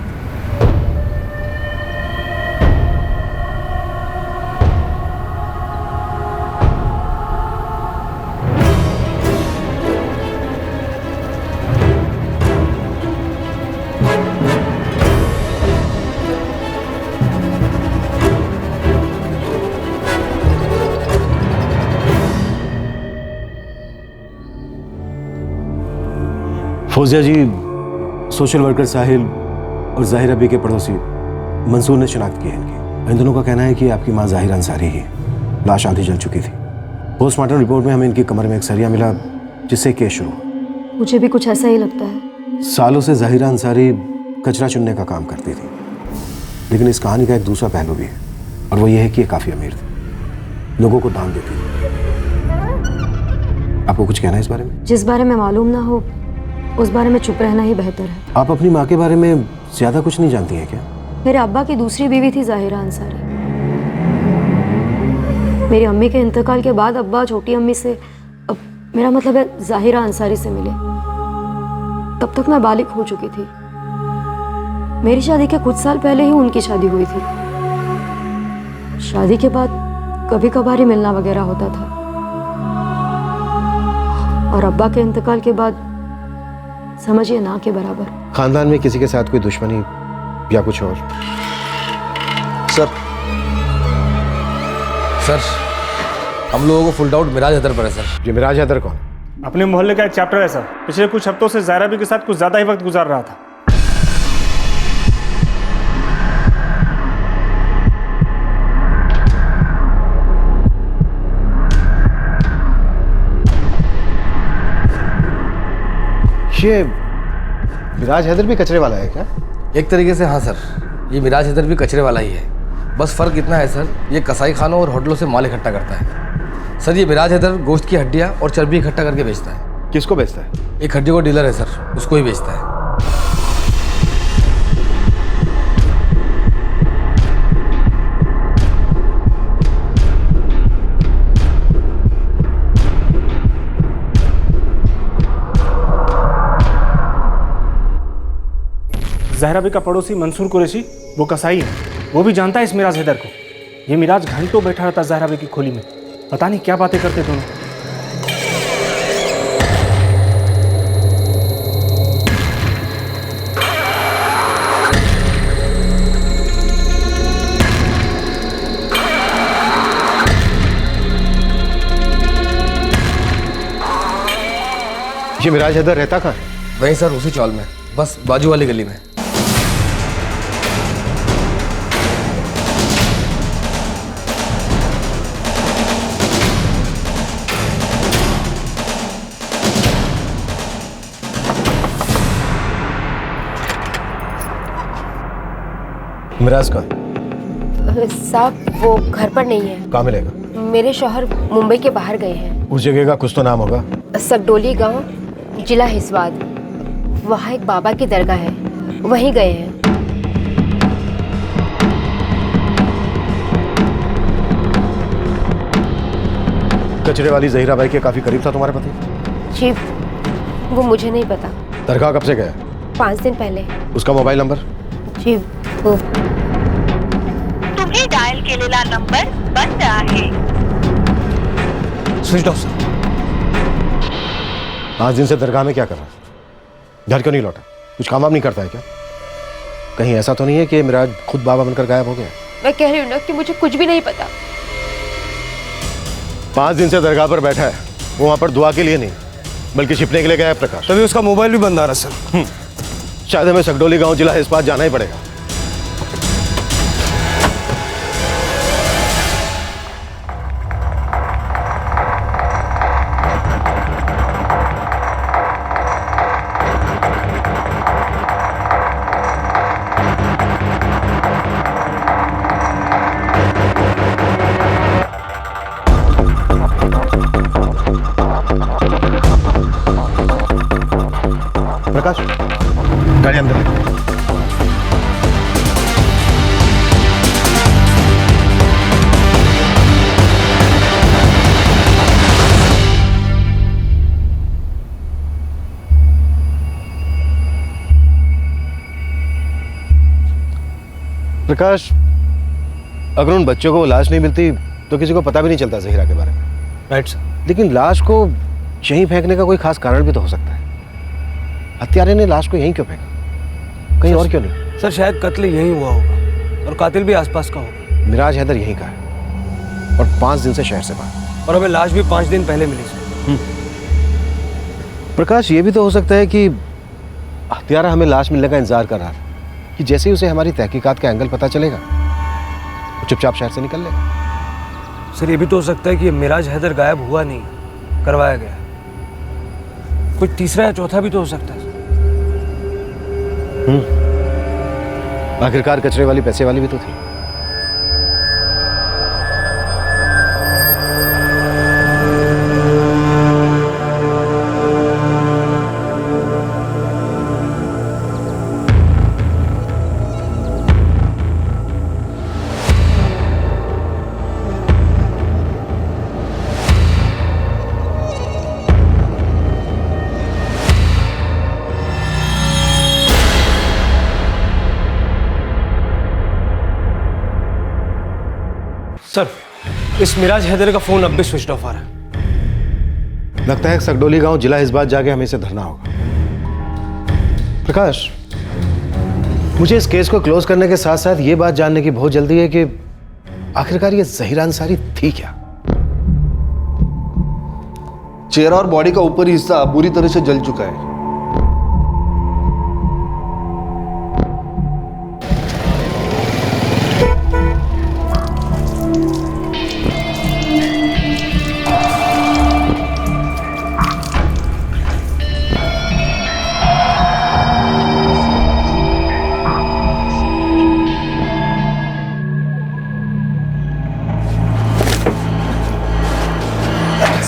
फौजिया जी, सोशल वर्कर साहिल और जाहिर अभी के पड़ोसी मंसूर ने शिनाख्त की है इनकी। इन दोनों का कहना है कि आपकी मां जाहिर अंसारी ही है। लाश आधी जल चुकी थी। पोस्टमार्टम रिपोर्ट में हमें इनकी कमर में एक सरिया मिला, जिससे केस शुरू हुआ। मुझे भी कुछ ऐसा ही लगता है। सालों से जाहिर अंसारी कचरा चुनने का काम करती थी, लेकिन इस कहानी का एक दूसरा पहलू भी है, और वो ये है कि ये काफ़ी अमीर थी, लोगों को दान देती थी। आपको कुछ कहना है इस बारे में? जिस बारे में मालूम ना हो उस बारे में चुप रहना ही बेहतर है। आप अपनी माँ के बारे में ज़्यादा कुछ नहीं जानती हैं क्या? मेरे अब्बा की दूसरी बीवी थी जाहिरा अंसारी। मेरी अम्मी के इंतकाल के बाद अब्बा छोटी अम्मी से, अब मेरा मतलब है जाहिरा अंसारी से मिले। तब तक मैं बालिग हो चुकी थी। मेरी शादी के कुछ साल पहले ही उनकी शादी हुई थी। शादी के बाद कभी कभार ही मिलना वगैरह होता था, और अब्बा के इंतकाल के बाद समझिए ना के बराबर। खानदान में किसी के साथ कोई दुश्मनी या कुछ और? सर हम लोगों को फुल डाउट मिराज हैदर पर है सर। ये मिराज हैदर कौन? अपने मोहल्ले का एक चैप्टर है सर। पिछले कुछ हफ्तों से जाहिरा भी के साथ कुछ ज़्यादा ही वक्त गुजार रहा था। ये मिराज हैदर भी कचरे वाला है क्या? एक तरीके से हाँ सर, ये मिराज हैदर भी कचरे वाला ही है। बस फ़र्क इतना है सर, ये कसाई खानों और होटलों से माल इकट्ठा करता है। सर ये मिराज हैदर गोश्त की हड्डियाँ और चर्बी इकट्ठा करके बेचता है। किसको बेचता है? एक हड्डी को डीलर है सर, उसको ही बेचता है। ज़हरा बी का पड़ोसी मंसूर कुरैशी, वो कसाई है, वो भी जानता है इस मिराज हैदर को। ये मिराज घंटों बैठा रहता ज़हरा बी की खोली में, पता नहीं क्या बातें करते दोनों। ये मिराज हैदर रहता कहाँ है? वहीं सर, उसी चौल में, बस बाजू वाली गली में। मिराज का साहब वो घर पर नहीं है। कहाँ मिलेगा? मेरे शौहर मुंबई के बाहर गए हैं। उस जगह का कुछ तो नाम होगा। सगडोली गांव, जिला हिसवाद। वहाँ एक बाबा की दरगाह है, वहीं गए हैं। कचरे वाली जहीरा बाई के काफी करीब था तुम्हारे पति? जी वो मुझे नहीं पता। दरगाह कब से गया? 5 दिन पहले। उसका मोबाइल नंबर? जी वो तुम्ही डायल केलेला नंबर बंद आहे। Switch off sir. 5 दिन से दरगाह में क्या कर रहा है? घर क्यों नहीं लौटा? कुछ काम वाम नहीं करता है क्या? कहीं ऐसा तो नहीं है कि मिराज खुद बाबा बनकर गायब हो गया? मैं कह रही हूँ ना कि मुझे कुछ भी नहीं पता। 5 दिन से दरगाह पर बैठा है, वो वहां पर दुआ के लिए नहीं बल्कि छिपने के लिए गया है प्रकाश। तभी उसका मोबाइल भी बंद आ रहा सर। शायद हमें सगडोली गांव जिला हिसपात जाना ही पड़ेगा। प्रकाश, गाड़ी अंदर ले। प्रकाश, अगर उन बच्चों को वो लाश नहीं मिलती तो किसी को पता भी नहीं चलता जहीरा के बारे में। Right sir. लेकिन लाश को यहीं फेंकने का कोई खास कारण भी तो हो सकता है। हत्यारे ने लाश को यहीं क्यों फेंका, कहीं और क्यों नहीं? सर शायद कत्ल यहीं हुआ होगा और कातिल भी आसपास का होगा। मिराज हैदर यहीं का है और 5 दिन से शहर से बाहर, और हमें लाश भी 5 दिन पहले मिली सर। प्रकाश, ये भी तो हो सकता है कि हत्यारा हमें लाश मिलने का इंतजार कर रहा है कि जैसे ही उसे हमारी तहकीकात का एंगल पता चलेगा वो चुपचाप शहर से निकल लेगा। सर ये भी तो हो सकता है कि मिराज हैदर गायब हुआ नहीं, करवाया गया। कोई तीसरा या चौथा भी तो हो सकता है। आखिरकार कचरे वाली पैसे वाली भी तो थी। सर इस मिराज हैदर का फोन अब भी स्विच ऑफ आ रहा है। लगता है सकडोली गांव जिला इस बात जाके हमें इसे धरना होगा। प्रकाश, मुझे इस केस को क्लोज करने के साथ साथ ये बात जानने की बहुत जल्दी है कि आखिरकार ये ज़हीरा अंसारी थी क्या? चेहरा और बॉडी का ऊपरी हिस्सा बुरी तरह से जल चुका है।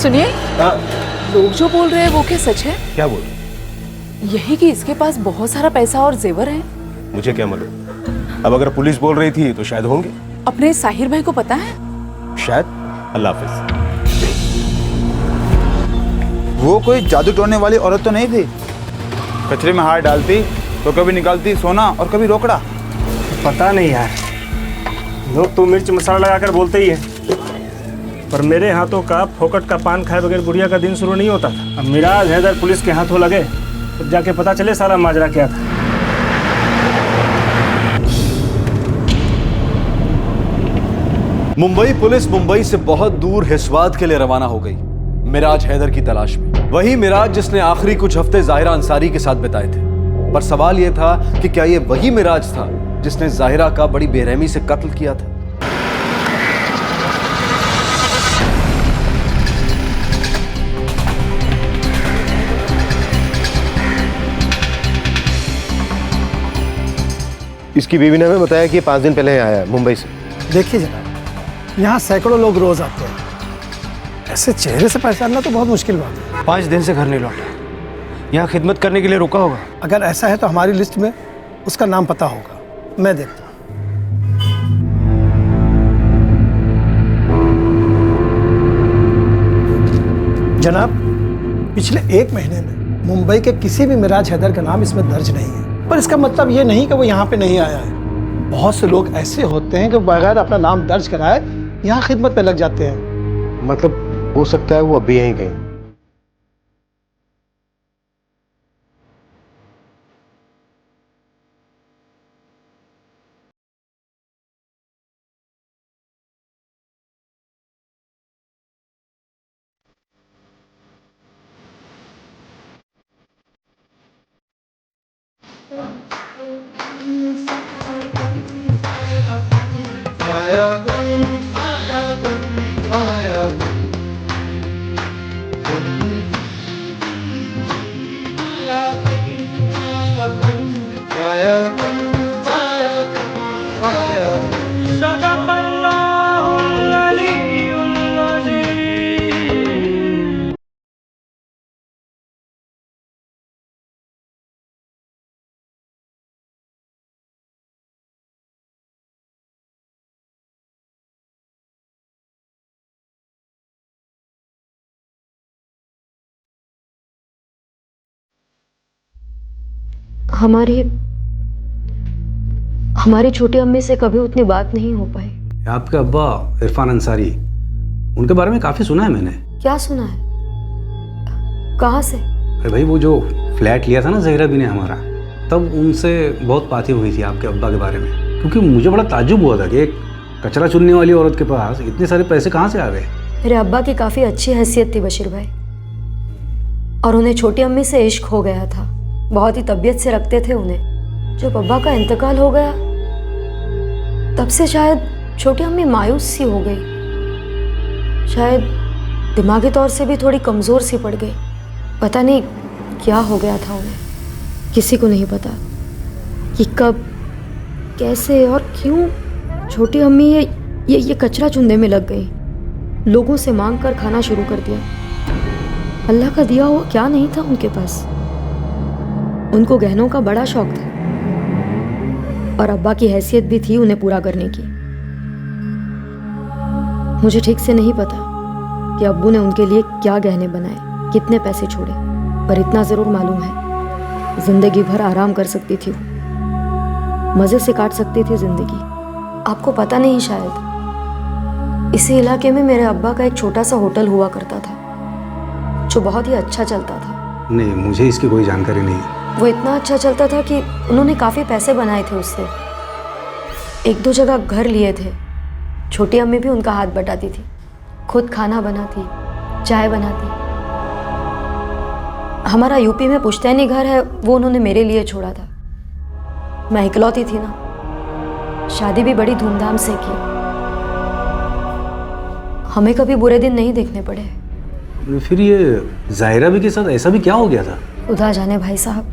सुनिए, लोग जो बोल रहे हैं वो क्या सच है? क्या बोल रहे? यही कि इसके पास बहुत सारा पैसा और जेवर है। मुझे क्या मालूम, अब अगर पुलिस बोल रही थी तो शायद होंगे। अपने साहिर भाई को पता है? शायद। अल्लाह हाफिज। वो कोई जादू टोने वाली औरत तो नहीं थी? कचरे में हाथ डालती तो कभी निकालती सोना और कभी रोकड़ा। पता नहीं यार, लोग तो मिर्च मसाला लगाकर बोलते ही है, पर मेरे हाथों का फोकट का पान खाए बगैर गुड़िया का दिन शुरू नहीं होता था। अब मिराज हैदर पुलिस के हाथों लगे तो जाके पता चले सारा माजरा क्या था। मुंबई पुलिस मुंबई से बहुत दूर हिस्वात के लिए रवाना हो गई मिराज हैदर की तलाश में। वही मिराज जिसने आखिरी कुछ हफ्ते ज़ाहिरा अंसारी के साथ बिताए थे। पर सवाल यह था कि क्या यह वही मिराज था जिसने ज़ाहिरा का बड़ी बेरहमी से कत्ल किया था? इसकी बीवी ने हमें बताया कि 5 दिन पहले आया है मुंबई से। देखिए जनाब, यहाँ सैकड़ों लोग रोज आते हैं, ऐसे चेहरे से पहचानना तो बहुत मुश्किल बात है। 5 दिन से घर नहीं लौटा, यहाँ खिदमत करने के लिए रुका होगा। अगर ऐसा है तो हमारी लिस्ट में उसका नाम पता होगा, मैं देखता हूँ। जनाब, पिछले 1 महीने में मुंबई के किसी भी मिराज हैदर का नाम इसमें दर्ज नहीं है, पर इसका मतलब ये नहीं कि वो यहाँ पे नहीं आया है। बहुत से लोग ऐसे होते हैं कि बगैर अपना नाम दर्ज कराए यहाँ खिदमत पे लग जाते हैं। मतलब हो सकता है वो अभी यहीं गई। हमारी छोटी अम्मी से कभी उतनी बात नहीं हो पाई। आपके अब्बा इरफान अंसारी, उनके बारे में काफ़ी सुना है मैंने। क्या सुना है? कहाँ से? अरे भाई, वो जो फ्लैट लिया था ना ज़हीरा भी ने हमारा, तब उनसे बहुत बातें हुई थी आपके अब्बा के बारे में। क्योंकि मुझे बड़ा ताज्जुब हुआ था कि एक कचरा चुनने वाली औरत के पास इतने सारे पैसे कहाँ से आ गए। मेरे अब्बा की काफ़ी अच्छी हैसियत थी बशीर भाई, और उन्हें छोटी अम्मी से इश्क हो गया था। बहुत ही तबीयत से रखते थे उन्हें। जब अब्बा का इंतकाल हो गया तब से शायद छोटी अम्मी मायूस सी हो गई, शायद दिमागी तौर से भी थोड़ी कमज़ोर सी पड़ गई। पता नहीं क्या हो गया था उन्हें, किसी को नहीं पता कि कब, कैसे और क्यों छोटी अम्मी ये कचरा चुनने में लग गई। लोगों से मांग कर खाना शुरू कर दिया। अल्लाह का दिया हुआ क्या नहीं था उनके पास। उनको गहनों का बड़ा शौक था और अब्बा की हैसियत भी थी उन्हें पूरा करने की। मुझे ठीक से नहीं पता कि अब्बू ने उनके लिए क्या गहने बनाए, कितने पैसे छोड़े, पर इतना ज़रूर मालूम है जिंदगी भर आराम कर सकती थी वो, मज़े से काट सकती थी जिंदगी। आपको पता नहीं शायद, इसी इलाके में मेरे अब्बा का एक छोटा सा होटल हुआ करता था जो बहुत ही अच्छा चलता था। नहीं, मुझे इसकी कोई जानकारी नहीं। वो इतना अच्छा चलता था कि उन्होंने काफ़ी पैसे बनाए थे उससे। 1-2 जगह घर लिए थे। छोटी अम्मी भी उनका हाथ बटाती थी, खुद खाना बनाती, चाय बनाती। हमारा यूपी में पुश्तैनी घर है, वो उन्होंने मेरे लिए छोड़ा था। मैं इकलौती थी ना, शादी भी बड़ी धूमधाम से की। हमें कभी बुरे दिन नहीं देखने पड़े। फिर ये ज़ाहिरा भी के साथ ऐसा भी क्या हो गया था? खुदा जाने भाई साहब।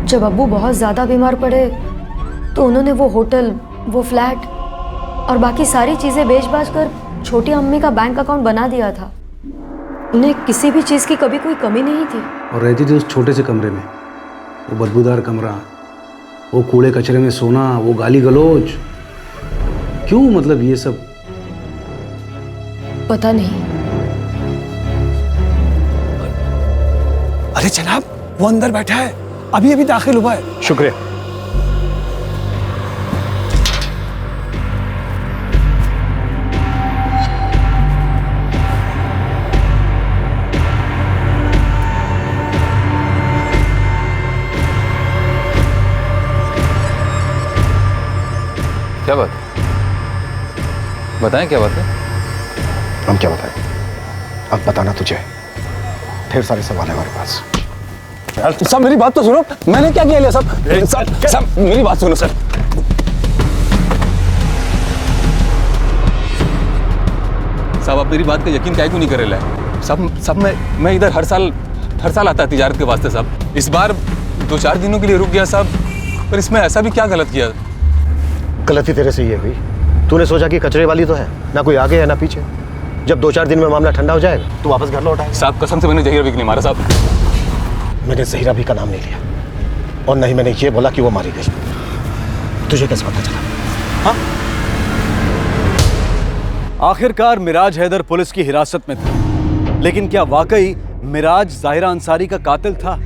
जब अब्बू बहुत ज़्यादा बीमार पड़े तो उन्होंने वो होटल, वो फ्लैट और बाकी सारी चीज़ें बेच-बाच कर छोटी अम्मी का बैंक अकाउंट बना दिया था। उन्हें किसी भी चीज़ की कभी कोई कमी नहीं थी। और रहती थी उस छोटे से कमरे में, वो बदबूदार कमरा, वो कूड़े कचरे में सोना, वो गाली गलौज। क्यों, मतलब ये सब? पता नहीं। अरे जनाब, वो अंदर बैठा है, अभी अभी दाखिल हुआ है। शुक्रिया। क्या बात? बताएं क्या बात है? हम क्या बताएं? अब बताना तुझे, ढेर सारे सवाल है हमारे पास। यार सब मेरी बात तो सुनो, मैंने क्या किया सब? सब मेरी बात सुनो सर। साहब, आप मेरी बात का यकीन काहे क्यों नहीं कर रहे हैं? सब मैं इधर हर साल आता है तिजारत के वास्ते साहब। इस बार 2-4 दिनों के लिए रुक गया साहब, पर इसमें ऐसा भी क्या गलत किया? गलती तेरे से ही है भाई। तूने सोचा कि कचरे वाली तो है ना, कोई आगे है ना पीछे। जब 2-4 दिन में मामला ठंडा हो जाएगा तो वापस घर लौट आए। साहब कसम से मैंने ज़हीरा भी नहीं मारा साहब। मैंने ज़हीरा भी का नाम नहीं लिया और नहीं मैंने ये बोला कि वो मारी गई। तुझे कैसे पता चला? हाँ? आखिरकार मिराज हैदर पुलिस की हिरासत में था, लेकिन क्या वाकई मिराज ज़ाहिरा अंसारी का कातिल था?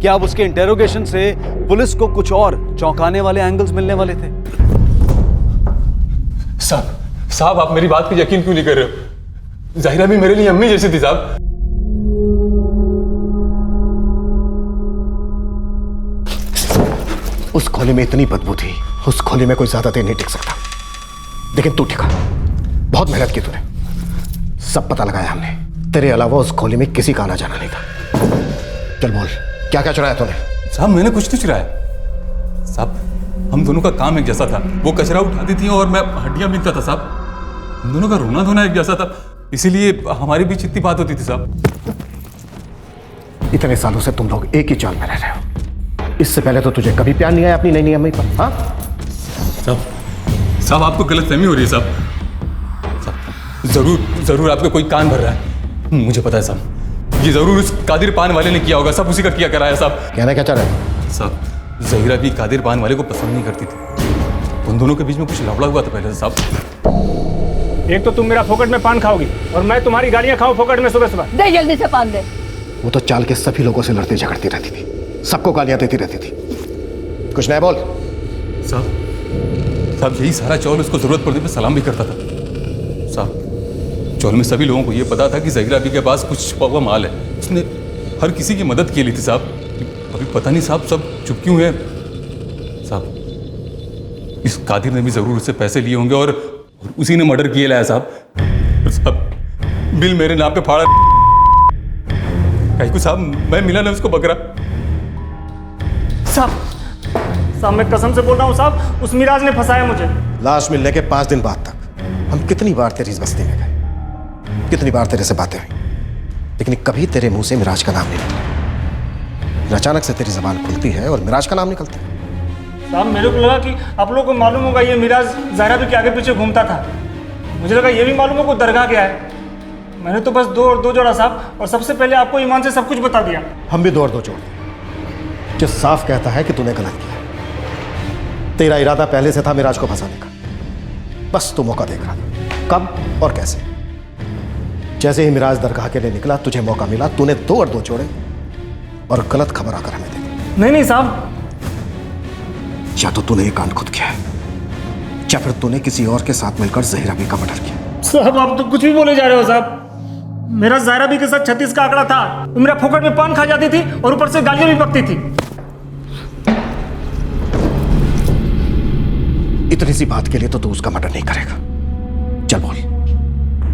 क्या अब उसके इंटेरोगेशन से पुलिस को कुछ और चौंकाने वाले एंगल्स मिलने वाले थे? साहब आप मेरी बात पे यकीन क्यों नहीं कर रहे हो? ज़ाहिरा भी मेरे लिए अम्मी जैसी थी साहब। उस खोली में इतनी बदबू थी, उस खोली में कोई ज्यादा देर नहीं टिक सकता। लेकिन तू टिका, बहुत मेहनत की तूने, सब पता लगाया हमने। तेरे अलावा उस खोली में किसी का आना जाना नहीं था। चल बोल, क्या क्या चुराया तूने? साहब मैंने कुछ नहीं चुराया साहब, हम दोनों का काम एक जैसा था। वो कचरा उठाती थी और मैं हड्डियां बीनता था साहब। हम दोनों का रोना धोना एक जैसा था, इसीलिए हमारे बीच इतनी बात होती थी साहब। इतने सालों से तुम लोग एक ही चाल में रह रहे हो। इससे पहले तो तुझे कभी प्यार नहीं आया अपनी नई अम्मी पर? हाँ साहब आपको गलतफहमी हो रही है साहब। जरूर आपका कोई कान भर रहा है। मुझे पता है साहब, ये जरूर उस कादिर पान वाले ने किया होगा। सब उसी का किया कराया साहब। कहना क्या चाह रहे हो? साहब ज़हीरा भी कादिर पान वाले को पसंद नहीं करती थी। उन दोनों के बीच में कुछ लफड़ा हुआ था पहले से साहब। एक तो तुम मेरा फोकट में पान खाओगी और मैं तुम्हारी गालियां खाऊं फोकट में सुबह सुबह। दे जल्दी से पान दे। वो तो चाल के सभी लोगों से लड़ती झगड़ती रहती थी, सबको गालियां देती रहती थी। कुछ नया बोल। साहब यही सारा चौल उसको जरूरत पड़ने पे सलाम भी करता था। साहब चौल में सभी लोगों को ये पता था कि जहीरा भी के पास कुछ छुपा हुआ माल है। उसने हर किसी की मदद की ली थी साहब। अभी पता नहीं साहब सब चुप क्यों है। साहब इस कादिर ने भी जरूर उससे पैसे लिए होंगे और उसी ने मर्डर किए लाया साहब। साहब बिल मेरे नाम पे फाड़ा कहीं को साहब, मैं मिला ना उसको बकरा। साहब मैं कसम से बोल रहा हूँ साहब, उस मिराज ने फंसाया मुझे। लाश मिलने के 5 दिन बाद तक हम कितनी बार तेरी इस बस्ती में गए, कितनी बार तेरे से बातें हुई, लेकिन कभी तेरे मुंह से मिराज का नाम नहीं निकला। अचानक से तेरी जबान खुलती है और मिराज का नाम निकलता है। साहब मेरे को लगा कि आप लोगों को मालूम होगा ये मिराज ज़ाहिरा भी के आगे पीछे घूमता था। मुझे लगा ये भी मालूम हो को दरगाह गया है। मैंने तो बस 2 और 2 जोड़ा साहब, और सबसे पहले आपको ईमान से सब कुछ बता दिया। हम भी 2 और 2 जोड़ दिए, जो साफ कहता है कि तूने गलत किया। तेरा इरादा पहले से था मिराज को फंसाने का, बस तू मौका देख रहा था, कब और कैसे। जैसे ही मिराज दरगाह के लिए निकला तुझे मौका मिला, तूने 2 और 2 जोड़े और गलत खबर आकर हमें दे दी। नहीं साहब, या तो तूने ये कांड खुद किया है या फिर तूने किसी और के साथ मिलकर जहीरा भी का मर्डर किया। साहब आप तो कुछ भी बोले जा रहे हो साहब। मेरा ज़ाहिरा भी के साथ 36 का आंकड़ा था। वो मेरा फोकट में पान खा जाती थी और ऊपर से गालियां भी बकती थी। इतनी सी बात के लिए तो तू उसका मर्डर नहीं करेगा। चल बोल,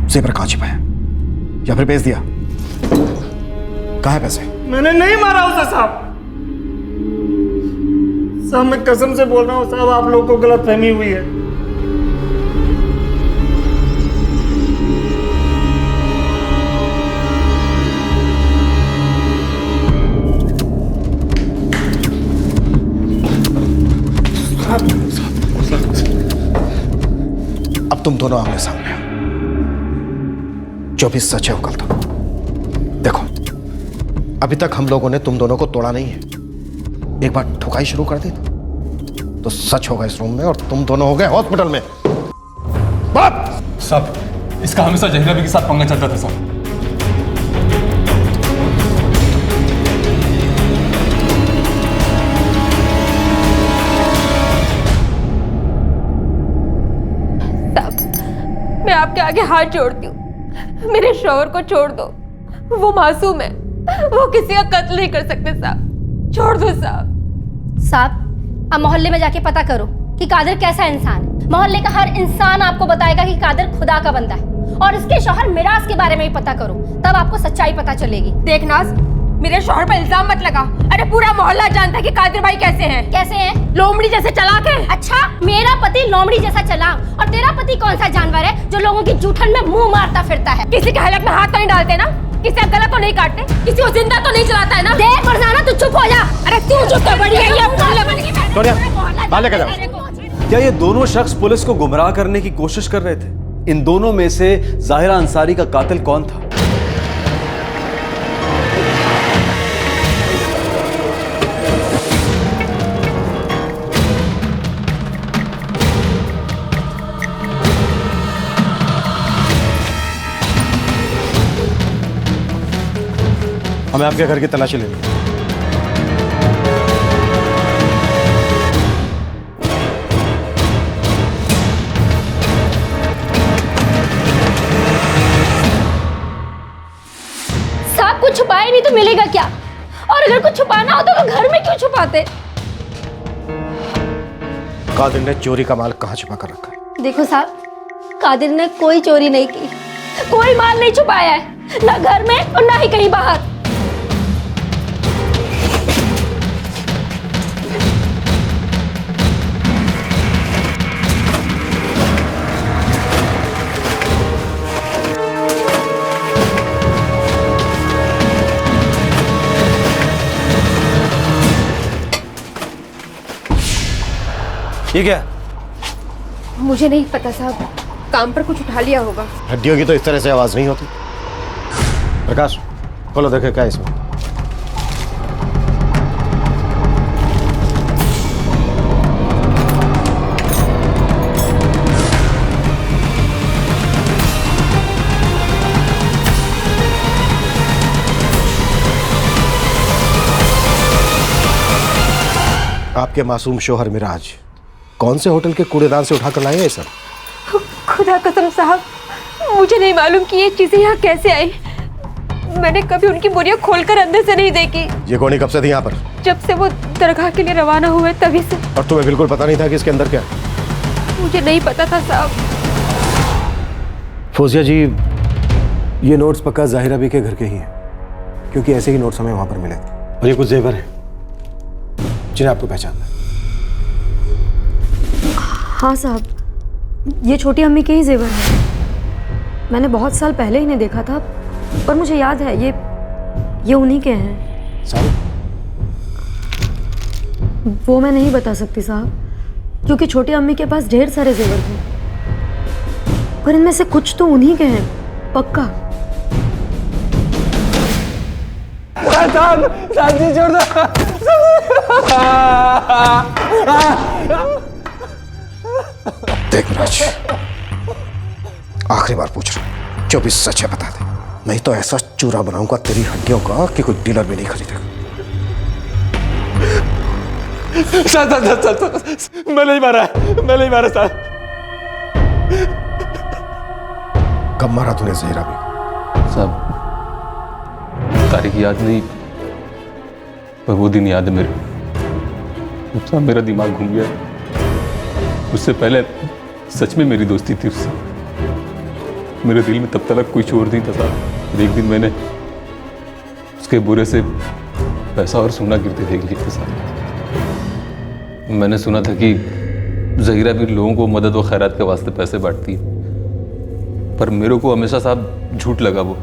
जेवर कहां छिपाया या फिर बेच दिया? कहां है पैसे? मैंने नहीं मारा उसे साहब। साहब मैं कसम से बोल रहा हूँ साहब, आप लोगों को गलतफहमी हुई है। अब तुम दोनों आमने सामने हो, जो भी सच है वो कल दो। देखो अभी तक हम लोगों ने तुम दोनों को तोड़ा नहीं है, एक बार ठुकाई शुरू कर दी तो सच होगा इस रूम में और तुम दोनों हो गए हॉस्पिटल में। बाप साहब इसका हमेशा जहीरा भी के साथ पंगा चलता था साहब। मैं आपके आगे हाथ जोड़ती हूँ, मेरे शौहर को छोड़ दो। वो मासूम है, वो किसी का कत्ल नहीं कर सकते साहब, छोड़ दो साहब। साहब अब मोहल्ले में जाके पता करो कि कादिर कैसा इंसान है। मोहल्ले का हर इंसान आपको बताएगा कि कादिर खुदा का बंदा है। और इसके शौहर मिराज के बारे में भी पता करो, तब आपको सच्चाई पता चलेगी। देख नाज, मेरे शौहर पर इल्जाम मत लगा। अरे पूरा मोहल्ला जानता है कि कादिर भाई कैसे हैं। कैसे हैं? लोमड़ी जैसे चालाक है। अच्छा, मेरा पति लोमड़ी जैसा चालाक, और तेरा पति कौन सा जानवर है जो लोगों की जूठन में मुंह मारता फिरता है? किसी के हलक में हाथ तो नहीं डालते ना, किसी का गला तो नहीं काटते, किसी को जिंदा तो नहीं चलाता है ना। देख फरजाना तू चुप हो जा। अरे तू चुप कर, बड़ी है ये मोहल्ला बन गई। सोनिया बाहर लेकर जाओ। क्या ये दोनों शख्स पुलिस को गुमराह करने की कोशिश कर रहे थे? इन दोनों में से ज़ाहिरा अंसारी का कातिल कौन था? हमें आपके घर की तलाशी लेनी है। साहब कुछ छुपाए नहीं तो मिलेगा क्या? और अगर कुछ छुपाना होता तो घर में क्यों छुपाते? कादिर ने चोरी का माल कहाँ छुपा कर रखा है? देखो साहब, कादिर ने कोई चोरी नहीं की, कोई माल नहीं छुपाया है, ना घर में और ना ही कहीं बाहर। ये क्या? मुझे नहीं पता साहब, काम पर कुछ उठा लिया होगा। हड्डियों की तो इस तरह से आवाज नहीं होती। प्रकाश खोलो, देखे क्या है इसमें। आपके मासूम शोहर मिराज कौन से होटल के कूड़ेदान से उठाकर लाए हैं ये सब? खुदा कसम साहब, मुझे नहीं मालूम कि ये चीजें यहाँ कैसे आई। मैंने कभी उनकी बोरियां खोलकर अंदर से नहीं देखी। ये कौन कब से थी यहाँ पर? जब से वो दरगाह के लिए रवाना हुए तभी से। और तुम्हें बिल्कुल पता नहीं था कि इसके अंदर क्या है? मुझे नहीं पता था साहब। फौजिया जी, ये नोट्स पक्का जाहिरा भी के घर के ही हैं, क्योंकि ऐसे ही नोट्स हमें वहां पर मिले थे। और ये कुछ जेवर हैं जिन्हें आपको पहचानना है। हाँ साहब, ये छोटी अम्मी के ही जेवर हैं। मैंने बहुत साल पहले इन्हें देखा था, पर मुझे याद है ये उन्हीं के हैं। साहब? वो मैं नहीं बता सकती साहब, क्योंकि छोटी अम्मी के पास ढेर सारे जेवर थे, पर इनमें से कुछ तो उन्हीं के हैं, पक्का। साहब जी छोड़ दो। देख राज, आखिरी बार पूछ रहा हूं, जो भी सच है बता दे, नहीं तो ऐसा चूरा बनाऊंगा तेरी हड्डियों का कि कोई डीलर भी नहीं खरीदेगा। मैं नहीं मारा साहब। कब मारा तूने ज़हीरा भी? साहब तारीख याद नहीं, पर वो दिन याद है मेरे। साहब मेरा दिमाग घूम गया। उससे पहले सच में मेरी दोस्ती थी उससे। मेरे दिल में तब तक कोई चोर नहीं था साहब। एक दिन मैंने उसके बुरे से पैसा और सोना गिरते देख लिए थे साहब। मैंने सुना था कि ज़हीरा भी लोगों को मदद व खैरात के वास्ते पैसे बांटती है, पर मेरे को हमेशा साहब झूठ लगा वो।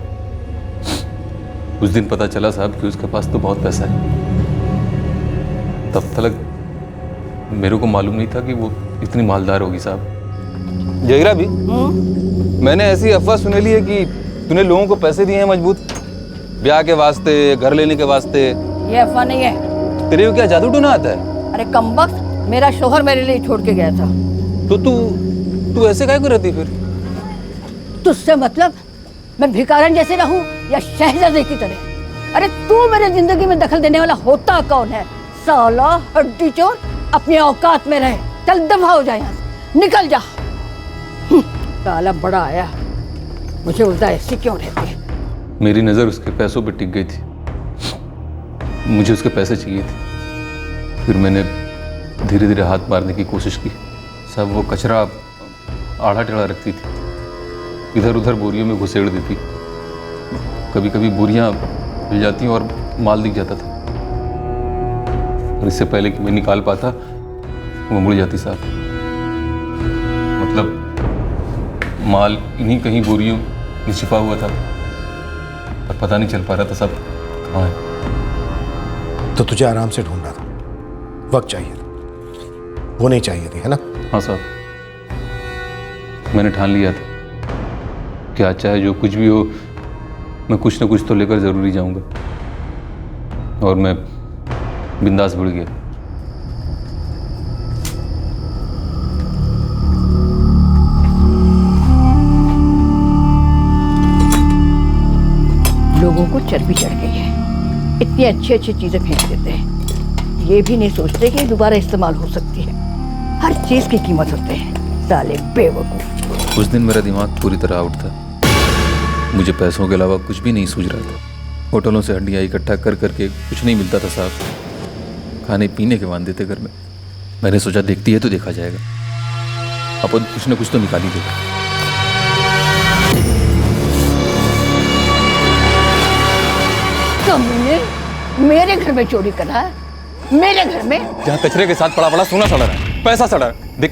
उस दिन पता चला साहब कि उसके पास तो बहुत पैसा है। तब तक मेरे को मालूम नहीं था कि वो इतनी मालदार होगी साहब। ज़हीरा भी, मैंने ऐसी अफवाह सुने ली है कि तूने लोगों को पैसे दिए हैं मजबूत, ब्याह के वास्ते, घर लेने के वास्ते। ये अफवाह नहीं है। तेरे को क्या जादू टोना आता है? अरे कमबख्त, मेरा शोहर मेरे लिए छोड़ के गया था। तो तू ऐसे काहे को रहती फिर? तुझसे मतलब मैं भिखारन जैसे रहूं या शहजादे की तरह? अरे तू मेरे जिंदगी में दखल देने वाला होता कौन है? साला हड्डी चोर, अपनी औकात में रहे। चल दफा हो जा यहाँ से, निकल जा। साला बड़ा आया, मुझे उल्टा ऐसी क्यों रहती है? मेरी नज़र उसके पैसों पर टिक गई थी। मुझे उसके पैसे चाहिए थे। फिर मैंने धीरे धीरे हाथ मारने की कोशिश की। सब वो कचरा आड़ा टेढ़ा रखती थी, इधर उधर बोरियों में घुसेड़ देती। कभी कभी बोरियां मिल जाती और माल दिख जाता था, और इससे पहले कि मैं निकाल पाता वो मुड़ जाती साहब। मतलब माल इन्हीं कहीं बोरियों में छिपा हुआ था, पर पता नहीं चल पा रहा था सब कहाँ है। तो तुझे आराम से ढूंढना था, वक्त चाहिए था, वो नहीं चाहिए थी, है ना? हाँ साहब, मैंने ठान लिया था कि आज चाहे जो कुछ भी हो, मैं कुछ ना कुछ तो लेकर जरूरी जाऊंगा, और मैं बिंदास बढ़ गया। लोगों को चर्बी चढ़ गई है, इतनी अच्छी अच्छी चीजें फेंक देते हैं, ये भी नहीं सोचते कि दोबारा इस्तेमाल हो सकती है। हर चीज की कीमत होते हैं, साले बेवकूफ। उस दिन मेरा दिमाग पूरी तरह आउट था। मुझे पैसों के अलावा कुछ भी नहीं सूझ रहा था। होटलों से हड्डियाँ इकट्ठा कर करके कुछ नहीं मिलता था साहब। खाने पीने के वांदे थे घर में। मैंने सोचा देखती है तो देखा जाएगा, अपन कुछ ना कुछ तो निकाल ही देगा। तुमने मेरे घर में चोरी करा है? मेरे घर में? जहाँ कचरे के साथ पड़ा पड़ा सोना सड़ा रहा है, पैसा सड़ा रहा है। देख,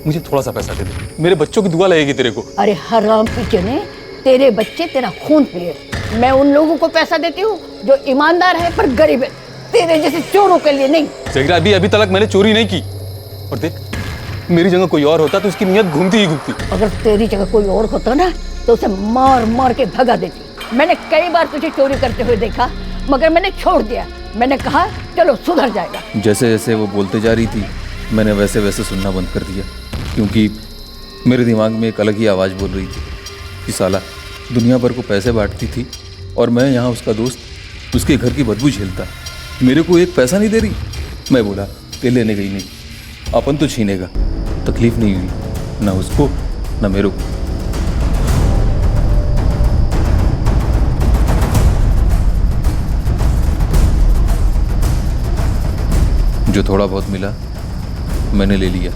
मुझे थोड़ा सा पैसा दे दे, मेरे बच्चों की दुआ लगेगी तेरे को। अरे हराम पीछे ने, तेरे बच्चे तेरा खून पिए। मैं उन लोगों को पैसा देती हूँ जो ईमानदार है पर गरीब है, तेरे जैसे चोरों के लिए नहीं। ज़हीरा, अभी तक मैंने चोरी नहीं की। और देख, मेरी जगह कोई और होता तो उसकी नीयत घूमती ही घूमती। अगर तेरी जगह कोई और होता ना तो उसे मार मार के भगा देती। मैंने कई बार तुझे चोरी करते हुए देखा, मगर मैंने छोड़ दिया। मैंने कहा चलो सुधर जाएगा। जैसे जैसे वो बोलते जा रही थी, मैंने वैसे वैसे सुनना बंद कर दिया, क्योंकि मेरे दिमाग में एक अलग ही आवाज़ बोल रही थी कि साला दुनिया भर को पैसे बांटती थी और मैं यहाँ उसका दोस्त, उसके घर की बदबू झेलता। मेरे को एक पैसा नहीं दे रही। मैं बोला तेल लेने गई नहीं, अपन तो छीनेगा, तकलीफ नहीं हुई ना उसको ना मेरे को। जो थोड़ा बहुत मिला मैंने ले लिया,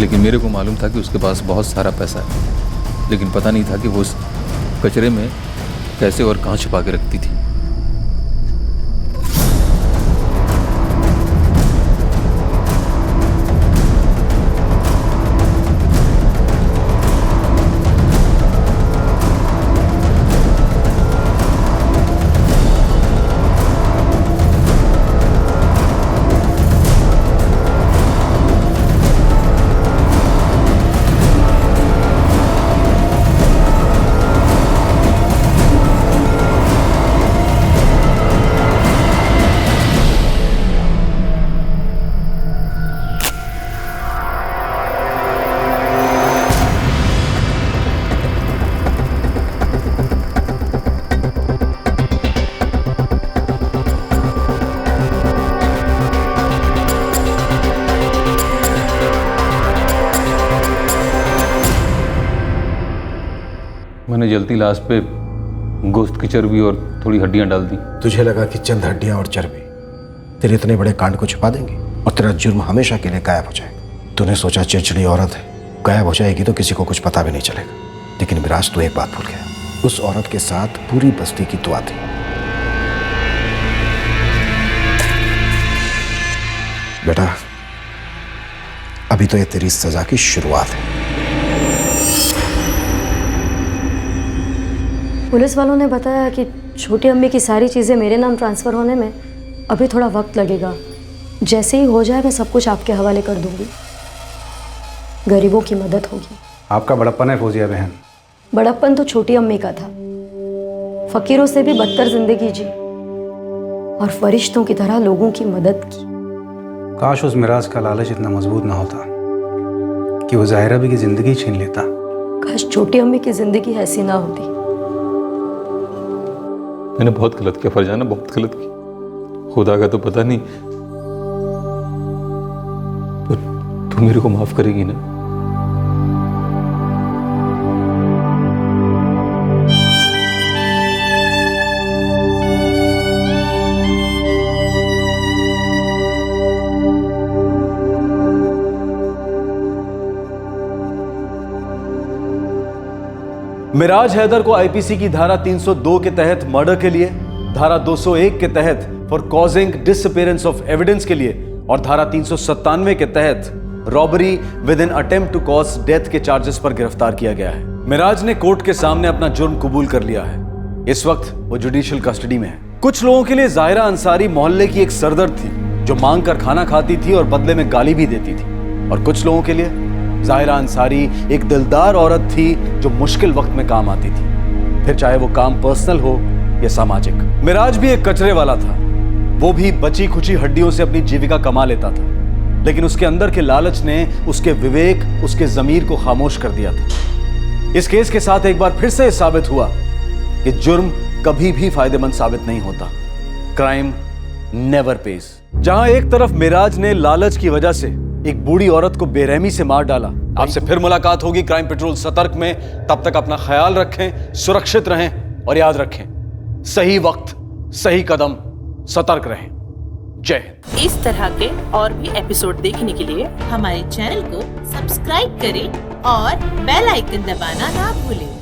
लेकिन मेरे को मालूम था कि उसके पास बहुत सारा पैसा है, लेकिन पता नहीं था कि वो उस कचरे में कैसे और कहाँ छुपा के रखती थी। मैंने जलती लाश पे गोश्त की चर्बी और थोड़ी हड्डियां डाल दी। तुझे लगा कि चंद हड्डियां और चर्बी तेरे इतने बड़े कांड को छुपा देंगे और तेरा जुर्म हमेशा के लिए गायब हो जाएगा। तूने सोचा चिड़चिड़ी औरत है, गायब हो जाएगी तो किसी को कुछ पता भी नहीं चलेगा। लेकिन मिराज, तू एक बात भूल गया, उस औरत के साथ पूरी बस्ती की दुआ थी। बेटा, अभी तो ये तेरी सजा की शुरुआत है। पुलिस वालों ने बताया कि छोटी अम्मी की सारी चीज़ें मेरे नाम ट्रांसफ़र होने में अभी थोड़ा वक्त लगेगा। जैसे ही हो जाए मैं सब कुछ आपके हवाले कर दूंगी। गरीबों की मदद होगी। आपका बड़प्पन है फौजिया बहन। बड़प्पन तो छोटी अम्मी का था। फकीरों से भी बदतर जिंदगी जी और फरिश्तों की तरह लोगों की मदद की। काश उस मिराज का लालच इतना मजबूत ना होता कि वो ज़ाहिरा भी की ज़िंदगी छीन लेता। काश छोटी अम्मी की ज़िंदगी ऐसी ना होती। मैंने बहुत गलत किया फरजाना, बहुत गलत किया। खुदा का तो पता नहीं, पर तू मेरे को माफ करेगी ना? मिराज हैदर को आईपीसी की धारा 302 के तहत मर्डर के लिए, धारा 201 के तहत for causing disappearance of evidence के लिए और धारा 397 के तहत robbery with an attempt to cause death के चार्जेस पर गिरफ्तार किया गया है। मिराज ने कोर्ट के सामने अपना जुर्म कबूल कर लिया है। इस वक्त वो जुडिशियल कस्टडी में है। कुछ लोगों के लिए ज़ाहिरा अंसारी मोहल्ले की एक सरदर्द थी जो मांग कर खाना खाती थी और बदले में गाली भी देती थी, और कुछ लोगों के लिए ज़ाहिरा अंसारी एक दिलदार औरत थी जो मुश्किल वक्त में काम आती थी, फिर चाहे वो काम पर्सनल हो या सामाजिक। मिराज भी एक कचरे वाला था। वो भी बची खुची हड्डियों से अपनी जीविका कमा लेता था, लेकिन उसके अंदर के लालच ने उसके विवेक, उसके ज़मीर को खामोश कर दिया था। इस केस के साथ एक बार फिर से साबित हुआ कि जुर्म कभी भी फायदेमंद साबित नहीं होता। Crime never page. जहां एक तरफ मिराज ने लालच की वजह से एक बूढ़ी औरत को बेरहमी से मार डाला। आपसे फिर मुलाकात होगी क्राइम पेट्रोल सतर्क में। तब तक अपना ख्याल रखें, सुरक्षित रहें और याद रखें, सही वक्त सही कदम, सतर्क रहें। जय हिंद। इस तरह के और भी एपिसोड देखने के लिए हमारे चैनल को सब्सक्राइब करें और बेल आइकन दबाना ना भूलें।